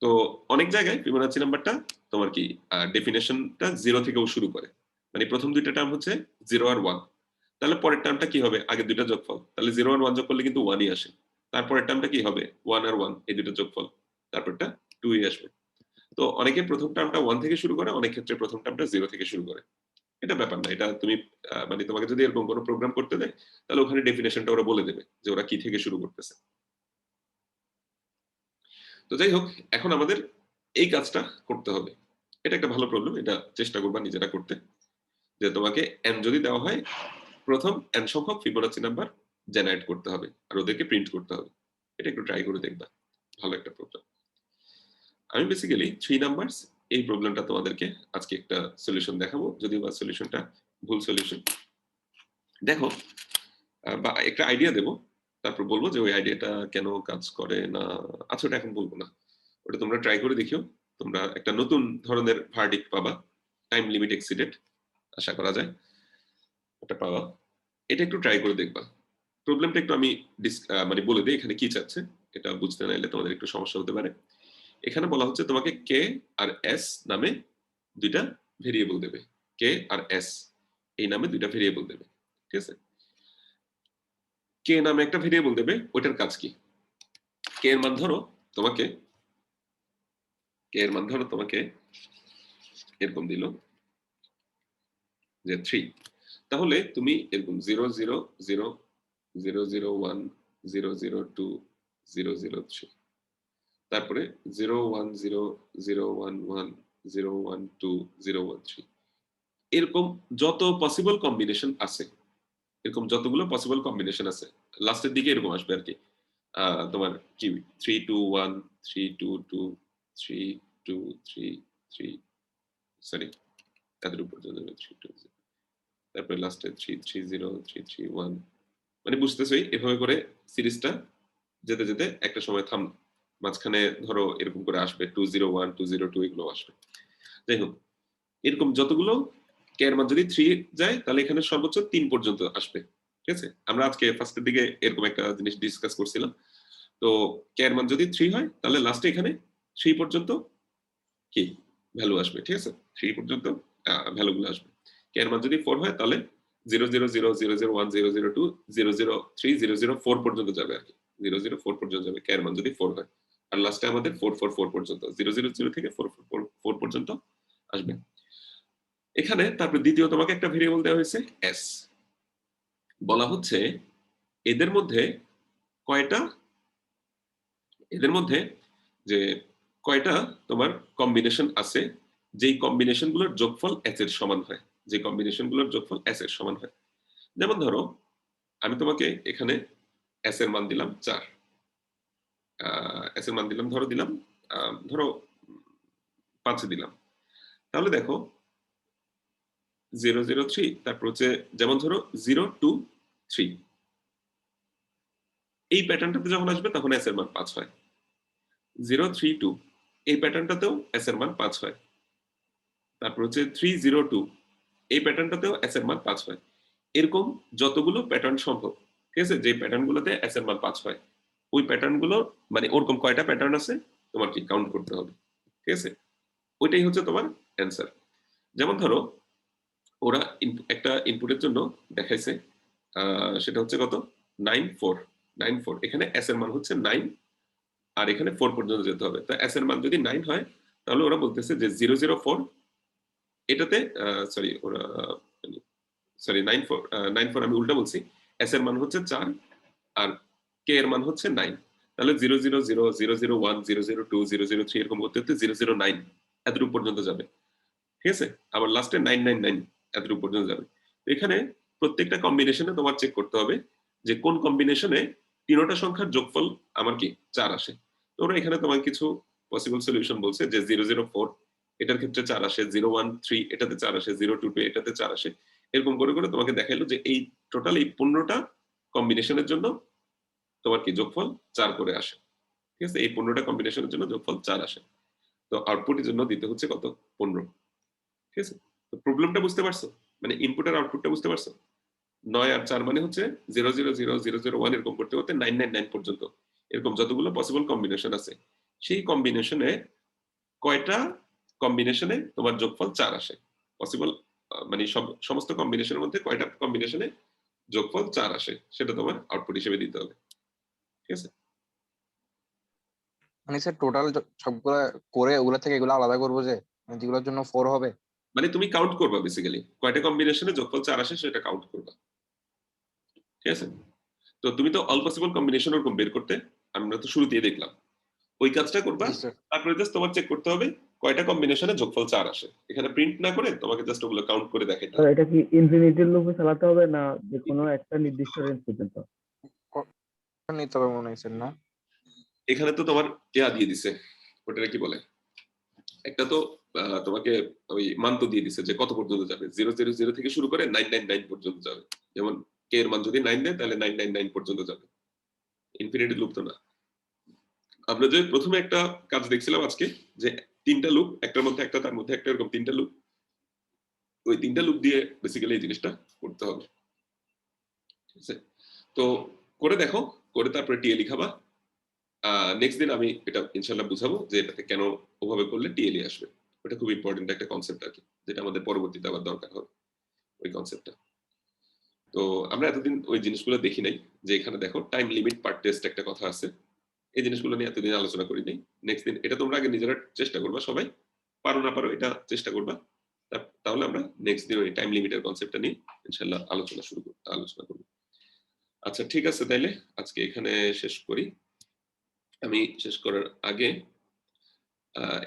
তো অনেক জায়গায় ফিবোনাচি নাম্বারটা তোমার কি ডেফিনেশনটা 0 থেকেও শুরু করে, মানে প্রথম দুইটা টার্ম হচ্ছে 0 আর 1। তাহলে পরের টার্মটা কি হবে, আগের দুইটা যোগফল, তাহলে 0 আর 1 যোগ করলে কিন্তু 1ই আসে। তারপরের টার্মটা কি হবে, 1 আর 1 এই দুটো যোগফল, তারপরটা 2ই আসবে। তো অনেকে প্রথম টার্মটা 1 থেকে শুরু করে, অনেক ক্ষেত্রে প্রথম টার্মটা 0 থেকে শুরু করে। এটা ব্যাপার না, এটা তুমি মানে তোমাকে যদি এরকম কোনো প্রোগ্রাম করতে দেয়, তাহলে ওখানে ডেফিনেশনটা ওরা বলে দেবে যে ওরা কি থেকে শুরু করতেছে। তো যাই হোক, এখন আমাদের এই কাজটা করতে হবে। এটা একটা ভালো প্রবলেম, এটা চেষ্টা করবা নিজেরা করতে, যে তোমাকে n যদি দেওয়া হয়, প্রথম n সংখ্যক ফিবোনাচি নাম্বার জেনারেট করতে হবে আর ওদেরকে প্রিন্ট করতে হবে। এটা একটু ট্রাই করে দেখবা, ভালো একটা প্রবলেম। আমি বেসিক্যালি 3 নাম্বারস এই প্রবলেমটা তোমাদেরকে আজকে একটা সলিউশন দেখাবো, যদিও বা সলিউশনটা ভুল সলিউশন। দেখো, বা একটা আইডিয়া দেবো, তারপর বলবো যে ওই আইডিয়াটা কেন কাজ করে না। আচ্ছা, ওটা এখন বলবো না, ওটা তোমরা ট্রাই করে দেখিও, তোমরা একটা নতুন ধরনের ভার্ডিক্ট পাবা, টাইম লিমিট এক্সিডেড আশা করা যায় ওটা পাওয়া। এটা একটু ট্রাই করে দেখবা। প্রবলেমটা একটু আমি মানে বলে দিই এখানে কি চাচ্ছে, এটা বুঝতে নাইলে তোমাদের একটু সমস্যা হতে পারে। এখানে বলা হচ্ছে তোমাকে কে আর এস নামে দুইটা ভেরিয়েবল দেবে, কে আর এস এই নামে দুইটা ভেরিয়েবল দেবে, ঠিক আছে? কে নামে একটা ভেরিয়েবল দেবে, ওইটার কাজ কি? কে এর মান ধরো তোমাকে এরকম দিল যে 3, তাহলে তুমি এরকম 0 0 0 0 0 1 0 0 2 0 0 3, তারপরে 0 1 0 0 1 1 0 1 2 0 1 3, এরকম যত পসিবল কম্বিনেশন আছে, এরকম যতগুলো পসিবল কম্বিনেশন আছে লাস্টের দিকে এরকম আসবে আর কি। তোমার কি 3 2 1 3 2 2 3 2 3 3, সরি তাদের উপর যাবে 3 2 0, তারপরে লাস্টে 3 3 0 3 3 1, মানে বুঝতেছই এভাবে করে সিরিজটা যেতে যেতে একটা সময় থাম, মাঝখানে ধরো এরকম করে আসবে 2 0 1 2 0 2 এগুলো আসবে। যাই হোক, এরকম যতগুলো কে এর মান যদি 3 যায় তাহলে এখানে সর্বোচ্চ 3 পর্যন্ত আসবে, ঠিক আছে? আমরা আজকে ফার্স্টের দিকে এরকম একটা জিনিস ডিসকাস করছিলাম। তো কে এর মান যদি 3 হয় তাহলে লাস্টে এখানে 3 পর্যন্ত কি ভ্যালু আসবে, ঠিক আছে? 3 পর্যন্ত ভ্যালুগুলো আসবে। কে এর মান যদি 4 হয় তাহলে 0 0 0 0 0 1 0 0 2 0 0 3 0 0 4 পর্যন্ত যাবে আর কি, 0 0 4 পর্যন্ত যাবে কে এর মান যদি 4 হয়। আর লাস্টে আমাদের 4 4 4 পর্যন্ত 0 0 0 থেকে 4 4 4 পর্যন্ত আসবে। এখানে তারপর দ্বিতীয় তোমাকে একটা ভেরিয়েবল দেওয়া হয়েছে s, বলা হচ্ছে এদের মধ্যে যে কয়টা তোমার কম্বিনেশন আছে যেই কম্বিনেশনগুলোর যোগফল s এর সমান হয়, যে কম্বিনেশনগুলোর যোগফল s এর সমান হয়। যেমন ধরো আমি তোমাকে এখানে s এর মান দিলাম 4, s এর মান দিলাম ধরো 5 দিলাম, তাহলে দেখো 0 0 3, তারপর হচ্ছে যেমন ধরো 0 2 3, এই প্যাটার্নটাতে যখন আসবে তখন s এর মান 5 হয়। 0 3 2 এই প্যাটার্নটাতেও s এর মান 5 হয়। তারপর হচ্ছে 3 0 2 এই প্যাটার্নটাতেও s এর মান 5 হয়। এরকম যতগুলো প্যাটার্ন সম্ভব, ঠিক আছে, যে প্যাটার্নগুলোতে s এর মান 5 হয় ওই প্যাটার্নগুলো মানে ওরকম কয়টা প্যাটার্ন আছে তোমার কি কাউন্ট করতে হবে, ঠিক আছে? ওইটাই হচ্ছে তোমার অ্যান্সার। যেমন ধরো ওরা একটা ইনপুটের জন্য দেখাইছে সেটা হচ্ছে কত 9 4 9 4, এখানে s এর মান হচ্ছে 9 আর এখানে 4 পর্যন্ত যেতে হবে। তো s এর মান যদি 9 হয় তাহলে ওরা বলতেছে যে 0 0 4 এটাতে সরি 9 4 আমি উল্টা বলছি, s এর মান হচ্ছে 4 আর k এর মান হচ্ছে 9, তাহলে 0 0 0 0 0 1 0 0 2 0 0 3 এরকম করতে করতে 0 0 9 এতটুকু পর্যন্ত যাবে, ঠিক আছে? আবার লাস্টে 9 9 9 এতটুকু পর্যন্ত যাবে। তো এখানে প্রত্যেকটা কম্বিনেশনে তোমার চেক করতে হবে যে কোন কম্বিনেশনে তিনটা সংখ্যার যোগফল আমার কি 4 আসে। তো ওরা এখানে তোমার কিছু পসিবল সলিউশন বলছে যে 0 0 4 এটার ক্ষেত্রে 4 আসে, 0 1 3 এটাতে 4 আসে, 0 2 2 এটাতে 4 আসে, এরকম করে করে তোমাকে দেখাইলো যে এই টোটাল এই 15টা কম্বিনেশনের জন্য তোমার কি যোগফল 4 করে আসে, ঠিক আছে? এই 15টা কম্বিনেশনের জন্য যোগফল 4 আসে। তো আউটপুটের জন্য দিতে হচ্ছে কত 15, ঠিক আছে? তো প্রবলেমটা বুঝতে পারছো, মানে ইনপুট আর আউটপুটটা বুঝতে পারছো? 9 আর 4 মানে হচ্ছে 0 0 0 0 0 1 এরকম করতে করতে 9 9 9 পর্যন্ত এরকম যতগুলো পসিবল কম্বিনেশন আছে সেই কম্বিনেশনে কয়টা কম্বিনেশনে তোমার যোগফল 4 আসে পসিবল, মানে সমস্ত কম্বিনেশনের মধ্যে কয়টা কম্বিনেশনে যোগফল 4 আসে সেটা তোমার আউটপুট হিসেবে দিতে হবে, ঠিক আছে? মানে স্যার টোটাল সবগুলা করে ওগুলা থেকে এগুলো আলাদা করবো যে মানে যেগুলোর জন্য 4 হবে। মানে তুমি কাউন্ট করবা বেসিক্যালি কয়টা কম্বিনেশনে যোগফল 4 আসে সেটা কাউন্ট করবা, ঠিক আছে? তো তুমি তো অল পসিবল কম্বিনেশন ওরকম বের করতে আমরা তো শুরুতেই দেখলাম, ওই কাজটা করবা। জি স্যার। তারপরে জাস্ট তোমার চেক করতে হবে কয়টা কম্বিনেশনে যোগফল 4 আসে, এখানে প্রিন্ট না করে তোমাকে জাস্ট ওগুলো কাউন্ট করে দেখাইতে স্যার হবে। এটা কি ইনফিনিটির লুপে চালাতে হবে না যে কোনো একটা নির্দিষ্ট রেঞ্জ পর্যন্ত? নিতে হবে মনে হয় স্যার, না? এখানে তো তোমার ইয়া দিয়ে দিছে, ওটা কি বলে, একটা তো তোমাকে ওই মান তো দিয়ে দিছে যে কত পর্যন্ত যাবে, 0 0 0 থেকে শুরু করে 9 9 9 পর্যন্ত যাবে। যেমন কে এর মান যদি 9 দেয় তাহলে 9 9 9 পর্যন্ত যাবে, ইনফিনিটি লুপ তো না। আমরা যে প্রথমে একটা কাজ দেখছিলাম আজকে, যে 3টা লুপ, একটার মধ্যে একটা, তার মধ্যে একটা, এরকম 3টা লুপ, ওই 3টা লুপ দিয়ে বেসিক্যালি এই জিনিসটা করতে হবে। ঠিক আছে, তো করে দেখো, করে তারপরে টিএ লিখাবা। নেক্সট দিন আমি এটা ইনশাল্লাহ বুঝাবো যে এটাতে কেন ওভাবে করলে টিএলই আসবে। ওটা খুব ইম্পর্টেন্ট একটা কনসেপ্ট আর কি, যেটা আমাদের পরবর্তীতে আবার দরকার হবে ওই কনসেপ্টটা। তো আমরা এতদিন ওই জিনিসগুলো দেখি নাই, যে এখানে দেখো টাইম লিমিট পার টেস্ট একটা কথা আছে, এই জিনিসগুলো নিয়ে এতদিন আলোচনা করি নাই। নেক্সট দিন এটা তোমরা আগে নিজেরা চেষ্টা করবা, সবাই পারো না পারো এটা চেষ্টা করবা, তাহলে আমরা নেক্সট দিন ওই টাইম লিমিটের কনসেপ্টটা নিয়ে ইনশাল্লাহ আলোচনা করবো। আচ্ছা ঠিক আছে, তাইলে আজকে এখানে শেষ করি। আমি শেষ করার আগে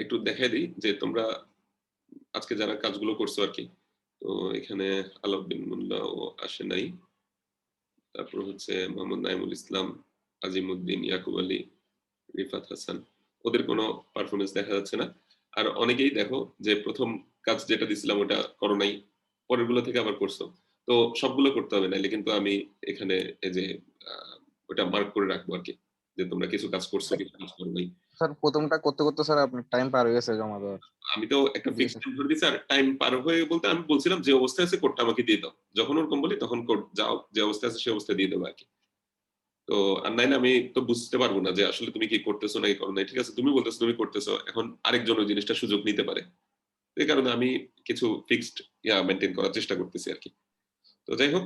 একটু দেখাই দিই যে তোমরা আজকে যারা কাজগুলো করছো আর কি। তো এখানে আলাউদ্দিন মোল্লাও আসে নাই, তারপর হচ্ছে মোহাম্মদ নাইমুল ইসলাম, আজিমউদ্দিন, ইয়াকুব আলী, রিফাত হাসান, ওদের কোনো পারফরমেন্স দেখা যাচ্ছে না। আর অনেকেই দেখো যে প্রথম কাজ যেটা দিছিলাম ওটা করো নাই, পরের গুলো থেকে আবার করছো। তো সবগুলো করতে হবে, নাইলে কিন্তু আমি এখানে এই যে ওটা মার্ক করে রাখবো আর কি, যে তোমরা কিছু কাজ করছো, কিছু কাজ করো নাই। স্যার প্রথমটা করতে করতে স্যার আপনার টাইম পার হয়ে গেছে জমা দেওয়ার। আমি তো একটা ফিক্সড টাইম ধরে দিছি, আর টাইম পার হয়ে বলতে আমি বলছিলাম যে অবস্থায় আছে কোডটা আমাকে দিয়ে দাও, যখন ওরকম বলি তখন কোড যাও, যে অবস্থায় আছে সেই অবস্থায় দিয়ে দেবো আর কি। তো আর নাইলে আমি তো বুঝতে পারবো না যে আসলে তুমি কি করতেছো নাকি করো নাই। ঠিক আছে, তুমি বলতেছো তুমি করতেছো, এখন আরেকজন ওই জিনিসটা সুযোগ নিতে পারে, এই কারণে আমি কিছু ফিক্সড মেনটেন করার চেষ্টা করতেছি আর কি। তো যাই হোক,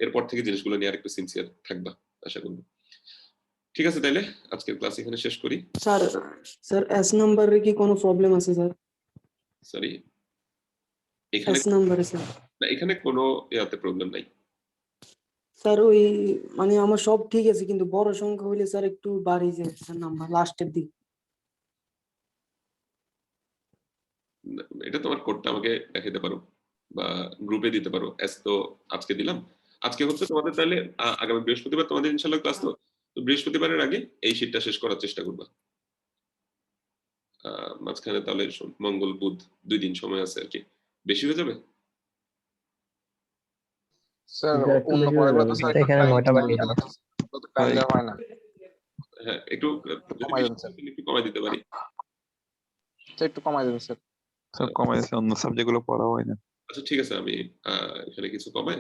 এরপর থেকে জিনিসগুলো নিয়ে আরেকটু সিনসিয়ার থাকবা আশা করবো। ঠিক আছে, তাইলে আজকের ক্লাস এখানে শেষ করি। স্যার এস নাম্বারে কি কোনো প্রবলেম আছে স্যার? সরি, এখানে এস নাম্বারে স্যার। না, এখানে কোনো ইয়াতে প্রবলেম নাই। স্যার ওই মানে আমার সব ঠিক আছে, কিন্তু বড় সংখ্যা হইলে স্যার একটু বাড়ি যায় স্যার নাম্বার লাস্টের দিক। এটা তোমার কোডটা আমাকে দেখাতে পারো বা গ্রুপে দিতে পারো। এস তো আজকে দিলাম, আজকে হচ্ছে তোমাদের, তাহলে আগামী বৃহস্পতিবার তোমাদের ইনশাআল্লাহ ক্লাস। তো বৃহস্পতিবারের আগে এই শীটটা শেষ করার চেষ্টা করবা। মাঝখানে তাহলে মঙ্গল বুধ 2 দিন সময় আছে আর কি, বেশি হয়ে যাবে। স্যার এটা একটু অন্য বেশি হয়ে পড়াগুলো তো যাবে। স্যার এখানে 9টা বাকি গেল। টাইম দেওয়া হয় না। হ্যাঁ, একটু কমাই দেন স্যার। একটু কমাই দিতে পারি। স্যার একটু কমাই দেন স্যার। স্যার কমাইছে, অন্য সাবজেক্ট গুলো পড়া হয় না। আচ্ছা ঠিক আছে, আমি এখানে কিছু কমাই,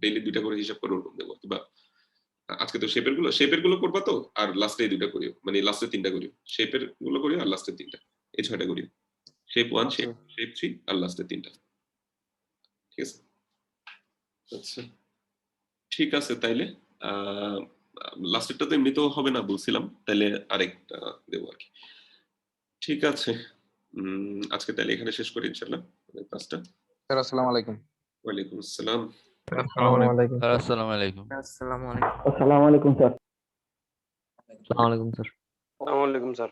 ডেইলি 2টা করে হিসাব করে ওরকম দেবো। কিংবা আজকে তো শেপের গুলো করবা তো, আর লাস্টে 2টা করিও, মানে লাস্টে 3টা করিও, শেপের গুলো করিও আর লাস্টে 3টা, এই 6টা করিও। শেপ 1, শেপ 3 আর লাস্টে 3টা। ঠিক আছে, আচ্ছা ঠিক আছে, তাইলে লাস্টেরটা তো এমনিতেও হবে না বলছিলাম, তাইলে আরেকটা দেবো আর কি। ঠিক আছে, আজকে তাইলে এখানে শেষ করি ইনশাআল্লাহ ক্লাসটা। স্যার আসসালামু আলাইকুম। ওয়ালাইকুম আসসালাম। আসসালামু আলাইকুম। আসসালামু আলাইকুম। আসসালামু আলাইকুম। আসসালামু আলাইকুম স্যার। আসসালামু আলাইকুম স্যার। আসসালামু আলাইকুম স্যার।